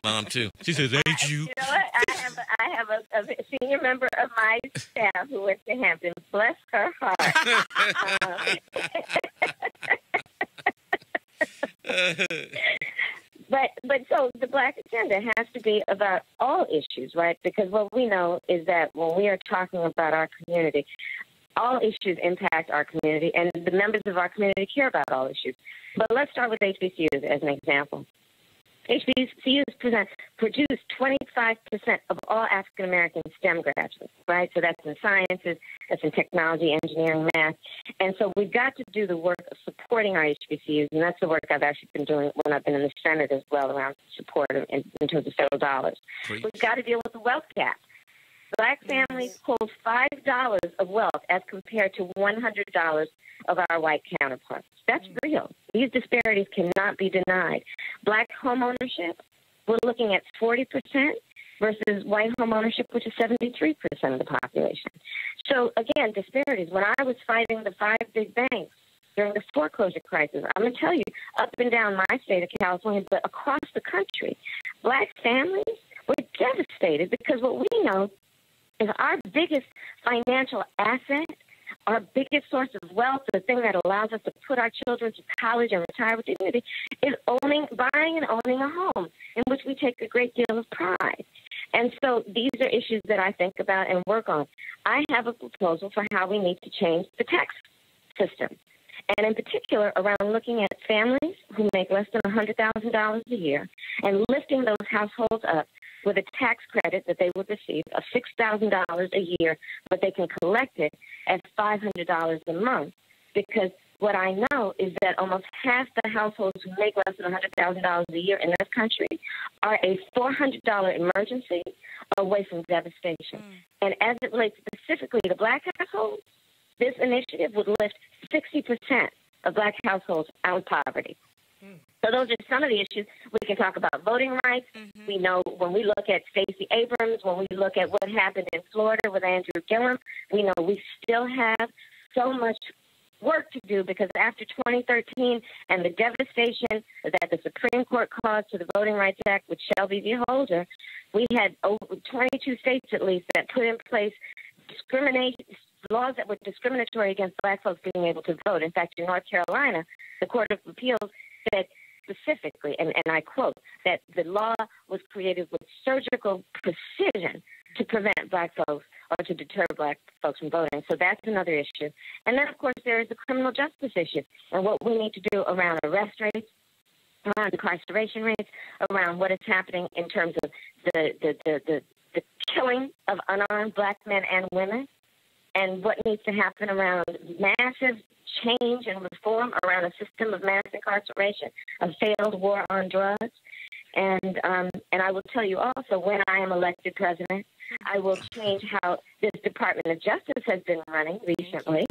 alum too. She says, "Ain't you?" You know what? I have a senior member of my staff who went to Hampton. Bless her heart. But so the Black agenda has to be about all issues, right? Because what we know is that when we are talking about our community, all issues impact our community, and the members of our community care about all issues. But let's start with HBCUs as an example. HBCUs produce 25% of all African-American STEM graduates, right? So that's in sciences, that's in technology, engineering, math. And so we've got to do the work of supporting our HBCUs, and that's the work I've actually been doing when I've been in the Senate as well around support in terms of federal dollars. Preach. We've got to deal with the wealth gap. Black families hold $5 of wealth as compared to $100 of our white counterparts. That's real. These disparities cannot be denied. Black home ownership, we're looking at 40% versus white home ownership, which is 73% of the population. So, again, disparities. When I was fighting the 5 big banks during the foreclosure crisis, I'm going to tell you, up and down my state of California, but across the country, Black families were devastated because what we know is our biggest financial asset, our biggest source of wealth, the thing that allows us to put our children to college and retire with dignity, is buying and owning a home in which we take a great deal of pride. And so these are issues that I think about and work on. I have a proposal for how we need to change the tax system, and in particular around looking at families who make less than $100,000 a year and lifting those households up with a tax credit that they would receive of $6,000 a year, but they can collect it as $500 a month. Because what I know is that almost half the households who make less than $100,000 a year in this country are a $400 emergency away from devastation. And as it relates specifically to Black households, this initiative would lift 60% of Black households out of poverty. So those are some of the issues. We can talk about voting rights. We know when we look at Stacey Abrams, when we look at what happened in Florida with Andrew Gillum, we know we still have so much work to do because after 2013 and the devastation that the Supreme Court caused to the Voting Rights Act with Shelby v. Holder, we had over 22 states at least that put in place laws that were discriminatory against Black folks being able to vote. In fact, in North Carolina, the Court of Appeals said specifically, and I quote, that the law was created with surgical precision to prevent Black folks or to deter Black folks from voting. So that's another issue. And then, of course, there is the criminal justice issue and what we need to do around arrest rates, around incarceration rates, around what is happening in terms of the killing of unarmed Black men and women, and what needs to happen around massive change and reform around a system of mass incarceration, a failed war on drugs. And I will tell you also, when I am elected president, I will change how this Department of Justice has been running recently,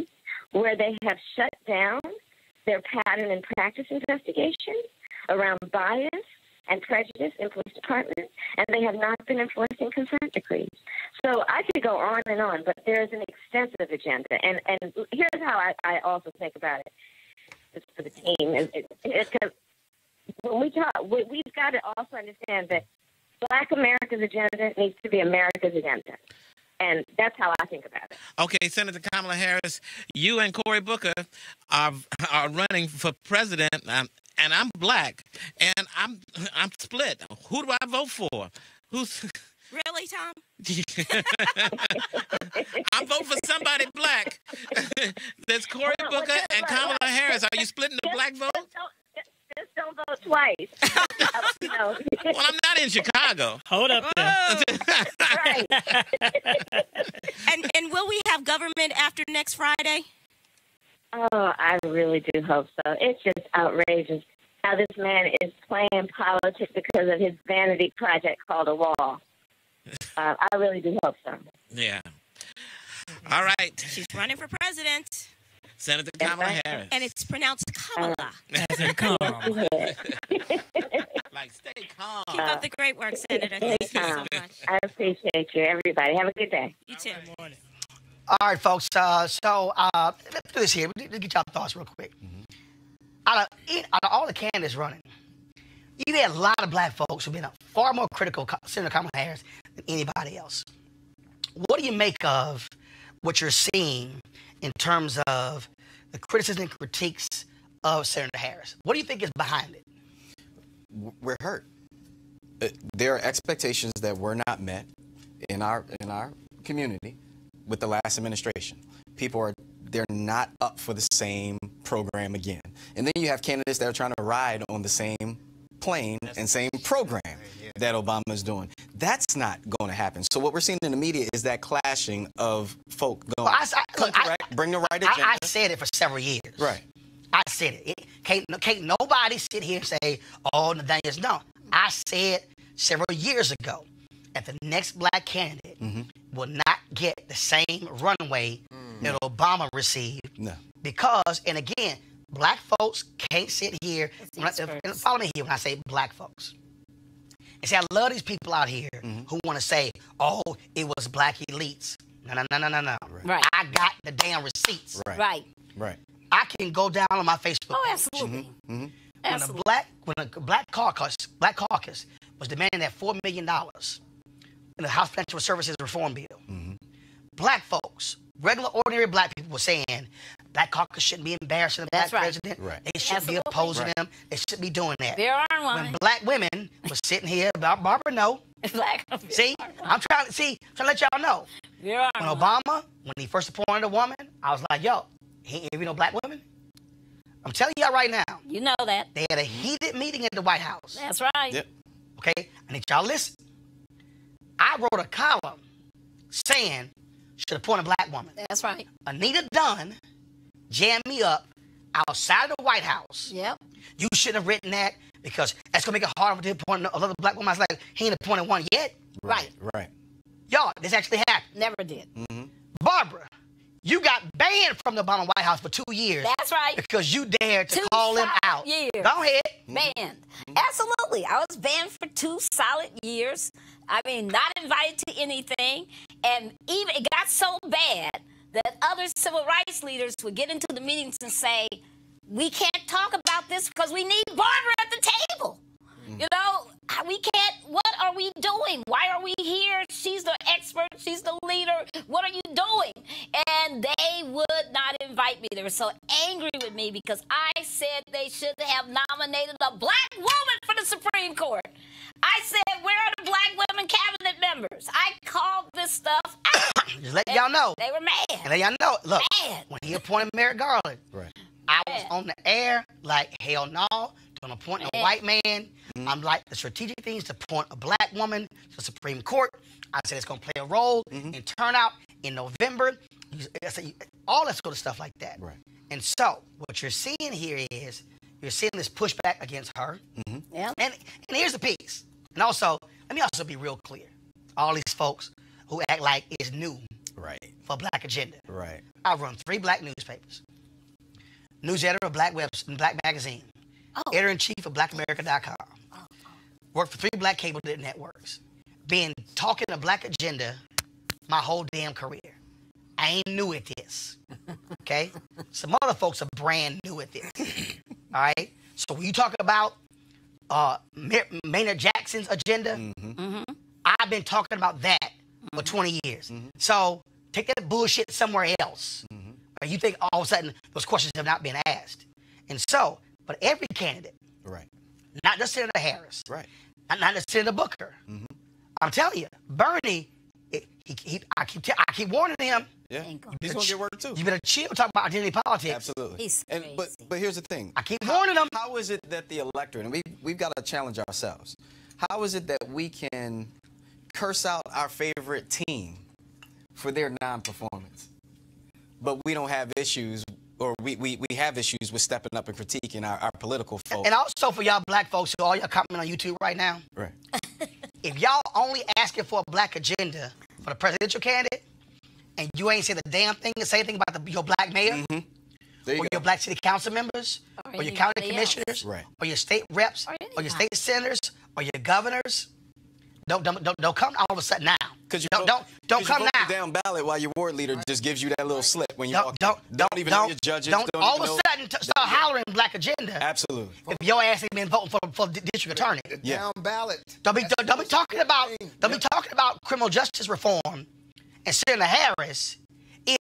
where they have shut down their pattern and practice investigations around bias and prejudice in police departments, and they have not been enforcing consent decrees. So I could go on and on, but there's an extensive agenda. And here's how I also think about it, just for the team. It's when we talk, we've got to also understand that Black America's agenda needs to be America's agenda. And that's how I think about it. Okay, Senator Kamala Harris, you and Cory Booker are running for president, and I'm Black, and I'm split. Who do I vote for? Who's really, Tom? I vote for somebody Black. There's Cory Booker and Kamala Harris. Are you splitting the Black vote? Just don't vote twice. Well, I'm not in Chicago. Hold up there. Right. And will we have government after next Friday? Oh, I really do hope so. It's just outrageous how this man is playing politics because of his vanity project called a wall. I really do hope so. Yeah. All right. She's running for president. Senator Kamala Harris. And it's pronounced Kamala. As in calm. Like, stay calm. Keep up the great work, Senator. Thank you so much. I appreciate you, everybody. Have a good day. You too. All right, folks. Let's do this here. Let's get y'all thoughts real quick. Out of all the candidates running, you've had a lot of Black folks who've been far more critical of Senator Kamala Harris than anybody else. What do you make of what you're seeing in terms of the criticism and critiques of Senator Harris? What do you think is behind it? we're hurt. There are expectations that were not met in our community with the last administration. They're not up for the same program again. And then you have candidates that are trying to ride on the same plane and same program that Obama is doing. That's not going to happen. So what we're seeing in the media is that clashing of folk going, bring the right agenda. I said it for several years. Right. I said it. Can't nobody sit here and say, oh, Nathaniel's no. I said several years ago that the next black candidate will not get the same runway that Obama received. No. Because, and again, black folks can't sit here, and follow me here when I say black folks. And see, I love these people out here who want to say, oh, it was black elites. No. Right. I got the damn receipts. Right. I can go down on my Facebook. Oh, absolutely. When the black caucus was demanding that $4 million in the House Financial Services Reform Bill, black folks, regular, ordinary black people were saying black caucus shouldn't be embarrassing the black president. Right. They shouldn't be opposing him. They shouldn't be doing that. There are one. When black women were sitting here about Barbara, no. See, I'm trying to let y'all know. When Obama, when he first appointed a woman, I was like, yo, he ain't no black women. I'm telling y'all right now. You know that. They had a heated meeting at the White House. That's right. Yep. Okay? I need y'all to listen. I wrote a column saying should appoint a black woman. That's right. Anita Dunn jammed me up outside of the White House. Yep. You shouldn't have written that because that's going to make it harder to appoint another black woman. I was like, he ain't appointed one yet. Right. Y'all, this actually happened. Never did. Barbara, you got banned from the Obama White House for 2 years. That's right. Because you dared to call him out. Years. Go ahead. Banned. Absolutely. I was banned for 2 solid years. I mean, not invited to anything. And even it got so bad that other civil rights leaders would get into the meetings and say, we can't talk about this because we need Barbara at the table. You know, we can't, what are we doing? Why are we here? She's the expert. She's the leader. What are you doing? And they would not invite me. They were so angry with me because I said they should have nominated a black woman for the Supreme Court. I said, where are the black women cabinet members? I called this stuff out. Just let y'all know. They were mad. And let y'all know. Look, mad. When he appointed Merrick Garland, I was on the air like, hell no, don't appoint a white man. I'm like, the strategic thing is to appoint a black woman to the Supreme Court. I said it's going to play a role in turnout in November. All that sort of stuff like that. Right. And so what you're seeing here is you're seeing this pushback against her. Yeah. And here's the piece. And also, let me also be real clear. All these folks who act like it's new for Black Agenda. Right. I run 3 black newspapers. News editor of Black Magazine. Editor-in-chief of BlackAmerica.com. Worked for 3 black cable networks. Been talking to Black Agenda my whole damn career. I ain't new at this. Okay? Some other folks are brand new at this. All right? So when you talk about Maynard Jackson's agenda, I've been talking about that for 20 years. So take that bullshit somewhere else. Or you think all of a sudden those questions have not been asked. And so, but every candidate, not just Senator Harris, not just Senator Booker, I'm telling you, Bernie, I keep warning him. Yeah, he's gonna get work too. You better chill. Talk about identity politics. Absolutely. He's crazy. But here's the thing. I keep warning them. How is it that the electorate, and we've got to challenge ourselves. How is it that we can curse out our favorite team for their non-performance, but we don't have issues, or we have issues with stepping up and critiquing our political folks? And also for y'all black folks who all y'all comment on YouTube right now. Right. If y'all only asking for a black agenda for the presidential candidate, and you ain't said the damn thing to say anything about your black mayor, or your black city council members, or your county commissioners, or your state reps, or your state senators, or your governors, don't come all of a sudden now. Because you don't come now. Down ballot while your ward leader just gives you that little slip when you walk in. Don't even know your judges. Don't all of a sudden start hollering black agenda. Absolutely. If your ass ain't been voting for the district attorney. Down ballot. Don't be talking about criminal justice reform and Senator Harris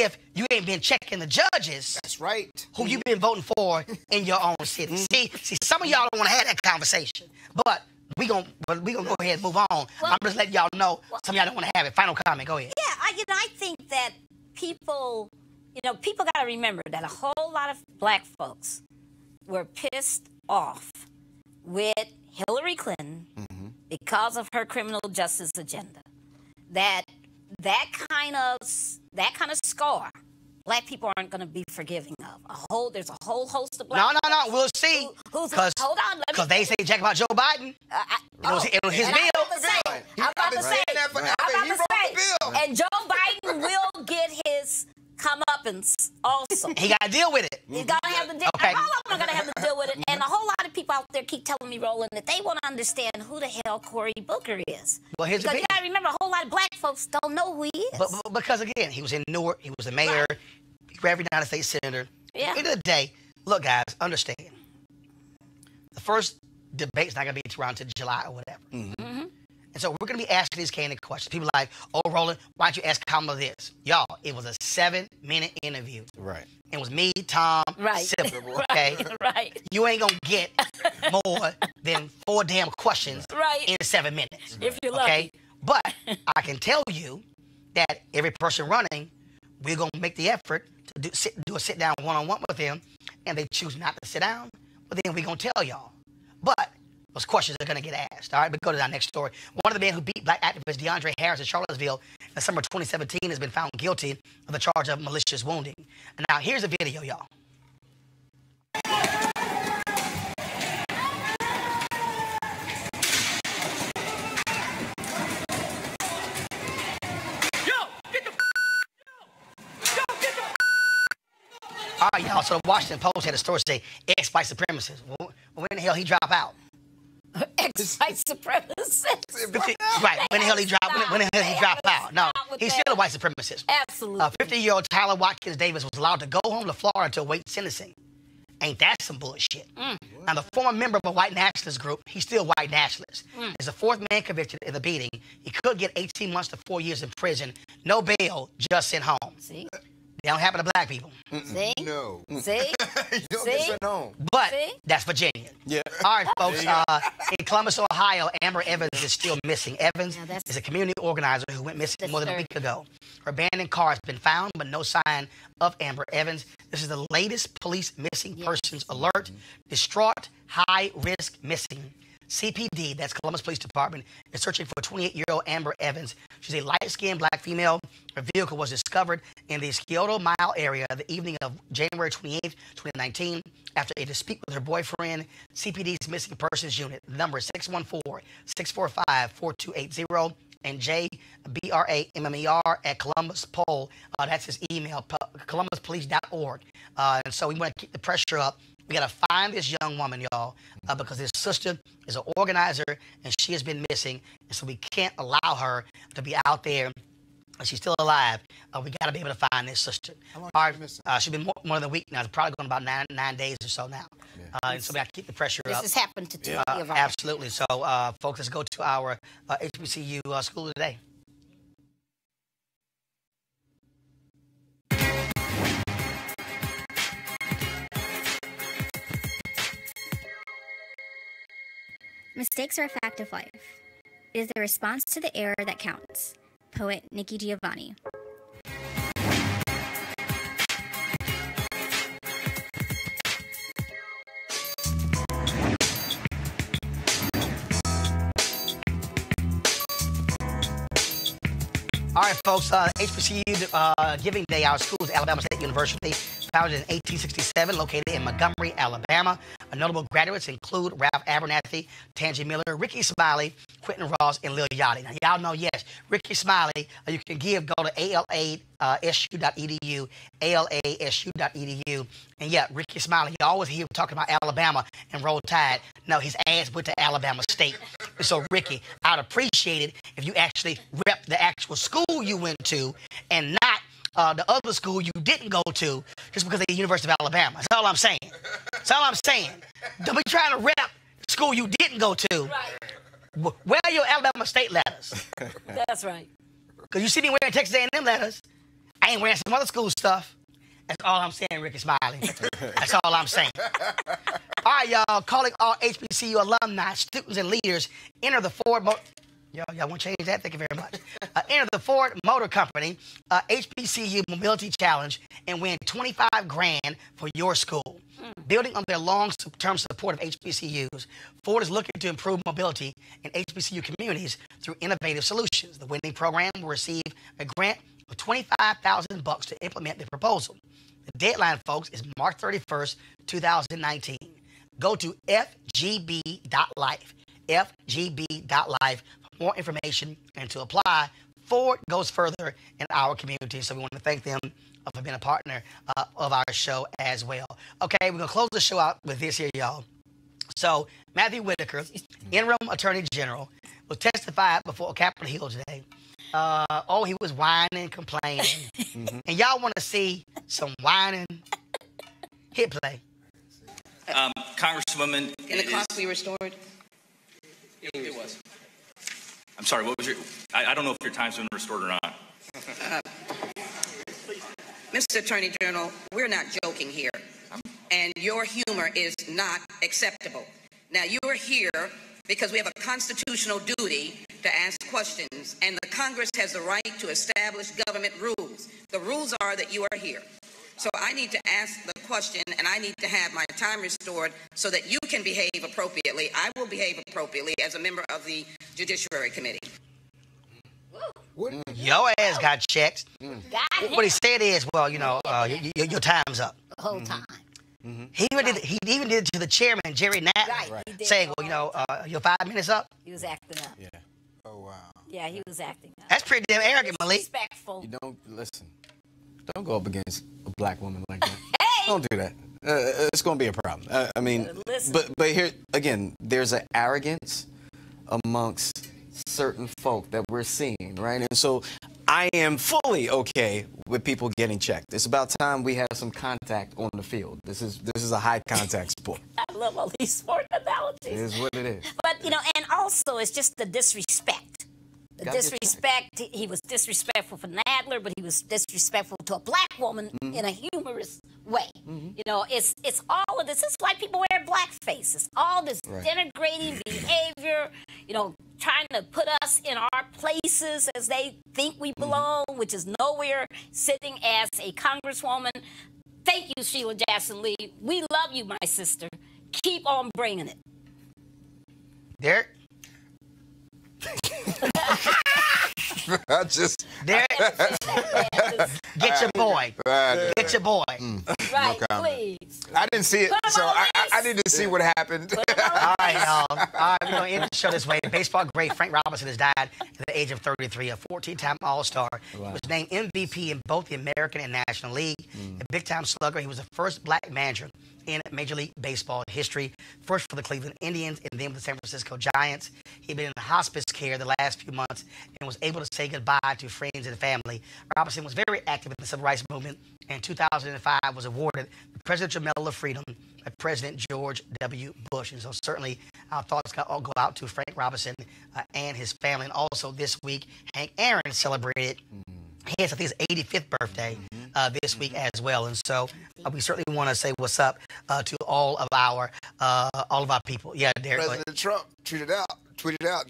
if you ain't been checking the judges. That's right. Who you been voting for in your own city. See, some of y'all don't want to have that conversation. But we gonna go ahead and move on. Well, I'm just letting y'all know some of y'all don't want to have it. Final comment. Go ahead. Yeah, I think that people got to remember that a whole lot of black folks were pissed off with Hillary Clinton because of her criminal justice agenda. That kind of scar, black people aren't going to be forgiving of. There's a whole host of black. No. We'll see. Hold on. Because they say jack about Joe Biden. It was his bill. I'm about to say. And Joe Biden will get his comeuppance also. He got to deal with it. He's going to have to deal. Okay. All of them are going to have to deal with it. And a whole lot of people out there keep telling me, Roland, that they want to understand who the hell Cory Booker is. Well, here's the because thing. You got to remember, a whole lot of black folks don't know who he is. But because, again, he was in Newark. He was a mayor. Right. He ran for United States Senator. Yeah. At the end of the day, look, guys, understand. The first debate's not going to be around until July or whatever. And so we're going to be asking these candidate questions. People are like, oh, Roland, why don't you ask Kamala this? Y'all, it was a 7-minute interview. Right. It was me, Tom, Sybil, okay? Right. You ain't going to get more than 4 damn questions in 7 minutes. If you're lucky. Okay? But I can tell you that every person running, we're going to make the effort to do a sit-down one-on-one with them, and they choose not to sit down, but then we're going to tell y'all. But those questions are going to get asked, all right? But go to our next story. One of the men who beat black activist DeAndre Harris in Charlottesville in the summer of 2017 has been found guilty of the charge of malicious wounding. And now, here's a video, y'all. All right, y'all. So the Washington Post had a story say ex-white supremacist. Well, when the hell he drop out? Ex-white supremacist. Right. When the hell he drop out? No, he's still a white supremacist. Absolutely. 50-year-old Tyler Watkins Davis was allowed to go home to Florida to await sentencing. Ain't that some bullshit? Now, the former member of a white nationalist group, he's still white nationalist, is the 4th man convicted in the beating. He could get 18 months to 4 years in prison. No bail, just sent home. See? They don't happen to black people. See? No. See? You don't get sent home. But See? that's Virginia. Yeah. All right, folks. In Columbus, Ohio, Amber Evans is still missing. Evans is a community organizer who went missing more than a week ago. Her abandoned car has been found, but no sign of Amber Evans. This is the latest police missing persons alert. Distraught, high risk missing. CPD, that's Columbus Police Department, is searching for 28-year-old Amber Evans. She's a light-skinned black female. Her vehicle was discovered in the Scioto Mile area the evening of January 28, 2019, after a dispute with her boyfriend. CPD's missing persons unit, the number is 614-645-4280, and JBRAMMER at Columbus Poll. That's his email, columbuspolice.org. And so we want to keep the pressure up. We got to find this young woman, y'all, because his sister is an organizer, and she has been missing, and so we can't allow her to be out there. She's still alive. We got to be able to find this sister. How long All has she been missing? she's been more than a week now. It's probably going about nine days or so now. And so we got to keep the pressure up. This has happened to 2 of our. Absolutely. So, folks, let's go to our HBCU school today. Mistakes are a fact of life. It is the response to the error that counts. Poet Nikki Giovanni. All right, folks, HBCU Giving Day, our school is Alabama State University, founded in 1867, located in Montgomery, Alabama. Notable graduates include Ralph Abernathy, Tangi Miller, Ricky Smiley, Quentin Ross, and Lil Yachty. Now, y'all know, yes, Ricky Smiley, you can give, go to alasu.edu, alasu.edu. And yeah, Ricky Smiley, you always hear talking about Alabama and Roll Tide. No, his ass went to Alabama State. So, Ricky, I'd appreciate it if you actually rep the actual school you went to and not the other school you didn't go to just because of the University of Alabama. That's all I'm saying. That's all I'm saying. Don't be trying to rep the school you didn't go to. Right. Where are your Alabama State letters? That's right. Because you see me wearing Texas A&M letters. I ain't wearing some other school stuff. That's all I'm saying, Ricky Smiley. That's all I'm saying. All right, y'all. Calling all HBCU alumni, students, and leaders. Enter the Ford Y'all want to change that? Thank you very much. Enter the Ford Motor Company HBCU Mobility Challenge and win $25,000 for your school. Building on their long-term support of HBCUs, Ford is looking to improve mobility in HBCU communities through innovative solutions. The winning program will receive a grant of $25,000 to implement the proposal. The deadline, folks, is March 31st, 2019. Go to fgb.life, fgb.life for more information and to apply. Ford goes further in our community, so we want to thank them for being a partner of our show as well. Okay, we're going to close the show out with this here, y'all. So, Matthew Whitaker, interim attorney general, will testify before Capitol Hill today. He was whining and complaining. And y'all want to see some whining? Hit play. Congresswoman. Can the clock be restored? It was. I'm sorry, what was your... I don't know if your time's been restored or not. Mr. Attorney General, we're not joking here. And your humor is not acceptable. Now, you're here because we have a constitutional duty to ask questions, and the Congress has the right to establish government rules. The rules are that you are here. So I need to ask the question, and I need to have my time restored so that you can behave appropriately. I will behave appropriately as a member of the Judiciary Committee. Your ass got checked. What he said is, well, you know, your time's up. The whole time. He even did it to the chairman, Jerry Knapp, saying, well, you know, your 5 minutes up. He was acting up. Yeah. Oh, wow. Yeah, he was acting up. That's pretty damn arrogant, Malik. Respectful. You don't listen. Don't go up against a black woman like that. Hey! Don't do that. It's going to be a problem. I mean, but here again, there's an arrogance amongst certain folk that we're seeing, right? And so I am fully okay with people getting checked. It's about time we have some contact on the field. This is a high contact sport. I love all these sport analogies. It is what it is. But, you know, and also it's just the disrespect. The disrespect, he was disrespectful for Nadler, but he was disrespectful to a black woman in a humorous way. You know, it's all of this. It's like people wear blackface. It's all this denigrating behavior, you know, trying to put us in our places as they think we belong, which is nowhere, sitting as a congresswoman. Thank you, Sheila Jackson Lee. We love you, my sister. Keep on bringing it. Derek? I just... Derek? Get your boy. Get your boy. Right, no please. I didn't see it, so I need to see what happened. All right, y'all. All right, we're going to end the show this way. Baseball great Frank Robinson has died at the age of 33, a 14-time All-Star. He was named MVP in both the American and National League. A big-time slugger, he was the first black manager in Major League Baseball history, first for the Cleveland Indians and then with the San Francisco Giants. He'd been in hospice care the last few months and was able to say goodbye to friends and family. Robinson was very active in the civil rights movement, and in 2005 was awarded the Presidential Medal of Freedom by President George W. Bush. And so certainly our thoughts all go out to Frank Robinson and his family. And also this week, Hank Aaron celebrated his, I think, his 85th birthday this week as well. And so we certainly want to say what's up to all of our people. Yeah, Derek. President Trump tweeted out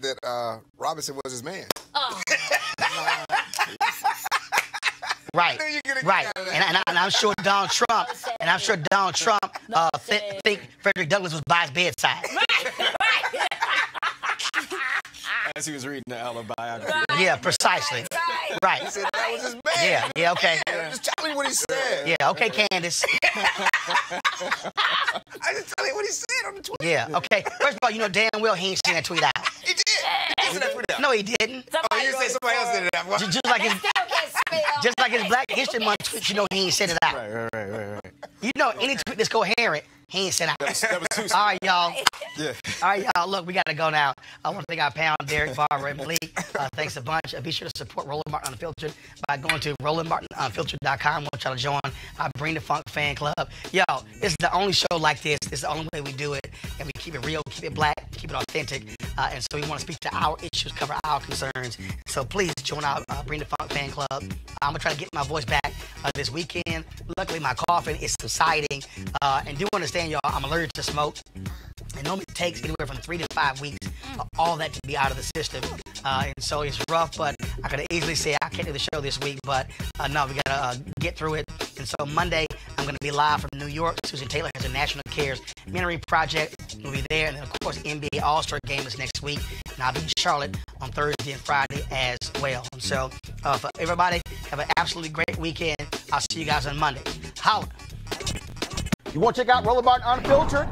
that Robinson was his man. Oh. Right. And I'm sure Donald Trump think Frederick Douglass was by his bedside. Right. As he was reading the autobiography. Yeah, precisely. Right. He said that was his man. Yeah, okay. Just tell me what he said. Yeah, okay, Candace. I just tell you what he said on the tweet. Yeah, okay. First of all, you know damn well he ain't seen that tweet out. He did. He sent that tweet out. No, he didn't. Oh, you said somebody else did it out. Just like his Black History Month tweets, you know he ain't sent it out. Right. You know any tweet that's coherent, he ain't sent out. That was too all right, y'all. Yeah. All right, y'all. Look, we got to go now. I want to thank our panel, Derek, Barbara, and Malik. Thanks a bunch. Be sure to support Roland Martin Unfiltered by going to RolandMartinUnfiltered.com. I want y'all to join our Bring the Funk fan club. Yo, this is the only show like this. This is the only way we do it. And we keep it real, keep it black, keep it authentic. And so we want to speak to our issues, cover our concerns. So please join our Bring the Funk fan club. I'm going to try to get my voice back this weekend. Luckily, my coughing is subsiding. And do understand, y'all, I'm allergic to smoke. It normally takes anywhere from 3 to 5 weeks for all that to be out of the system. And so it's rough, but I could easily say I can't do the show this week. But no, we got to get through it. And so Monday, I'm going to be live from New York. Susan Taylor has a National Cares Community Project. We'll be there. And then, of course, NBA All-Star Game is next week. And I'll be in Charlotte on Thursday and Friday as well. And so for everybody, have an absolutely great weekend. I'll see you guys on Monday. Holla. You want to check out Roland Martin Unfiltered?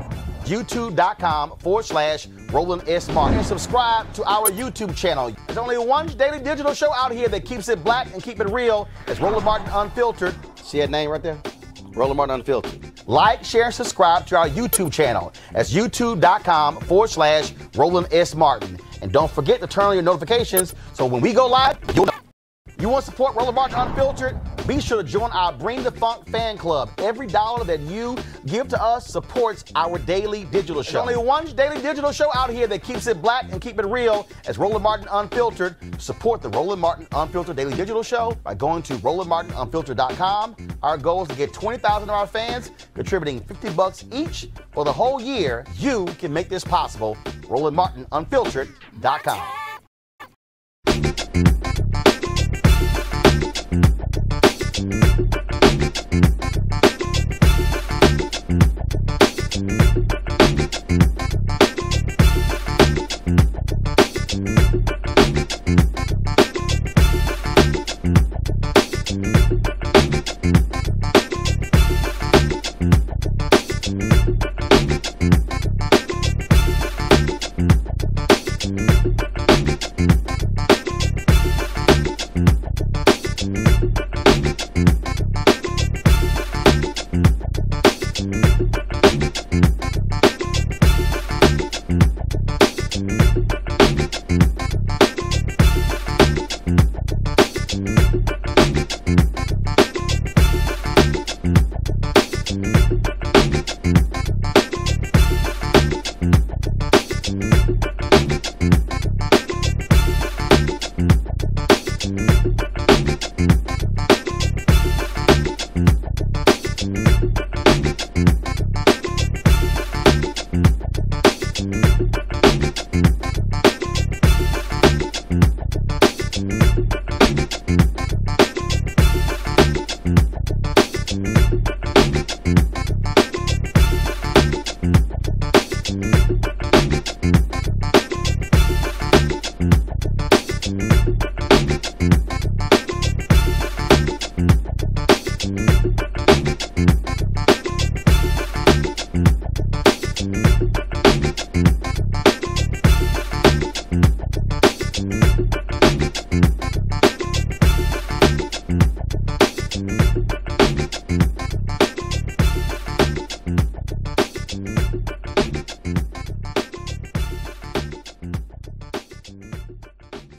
YouTube.com/Roland S. Martin. And subscribe to our YouTube channel. There's only one daily digital show out here that keeps it black and keep it real. It's Roland Martin Unfiltered. See that name right there? Roland Martin Unfiltered. Like, share, and subscribe to our YouTube channel. That's YouTube.com/Roland S. Martin. And don't forget to turn on your notifications so when we go live, you'll know. You want to support Roland Martin Unfiltered? Be sure to join our Bring the Funk fan club. Every dollar that you give to us supports our daily digital show. There's only one daily digital show out here that keeps it black and keep it real. It's Roland Martin Unfiltered. Support the Roland Martin Unfiltered daily digital show by going to RolandMartinUnfiltered.com. Our goal is to get 20,000 of our fans contributing $50 each for the whole year. You can make this possible. RolandMartinUnfiltered.com.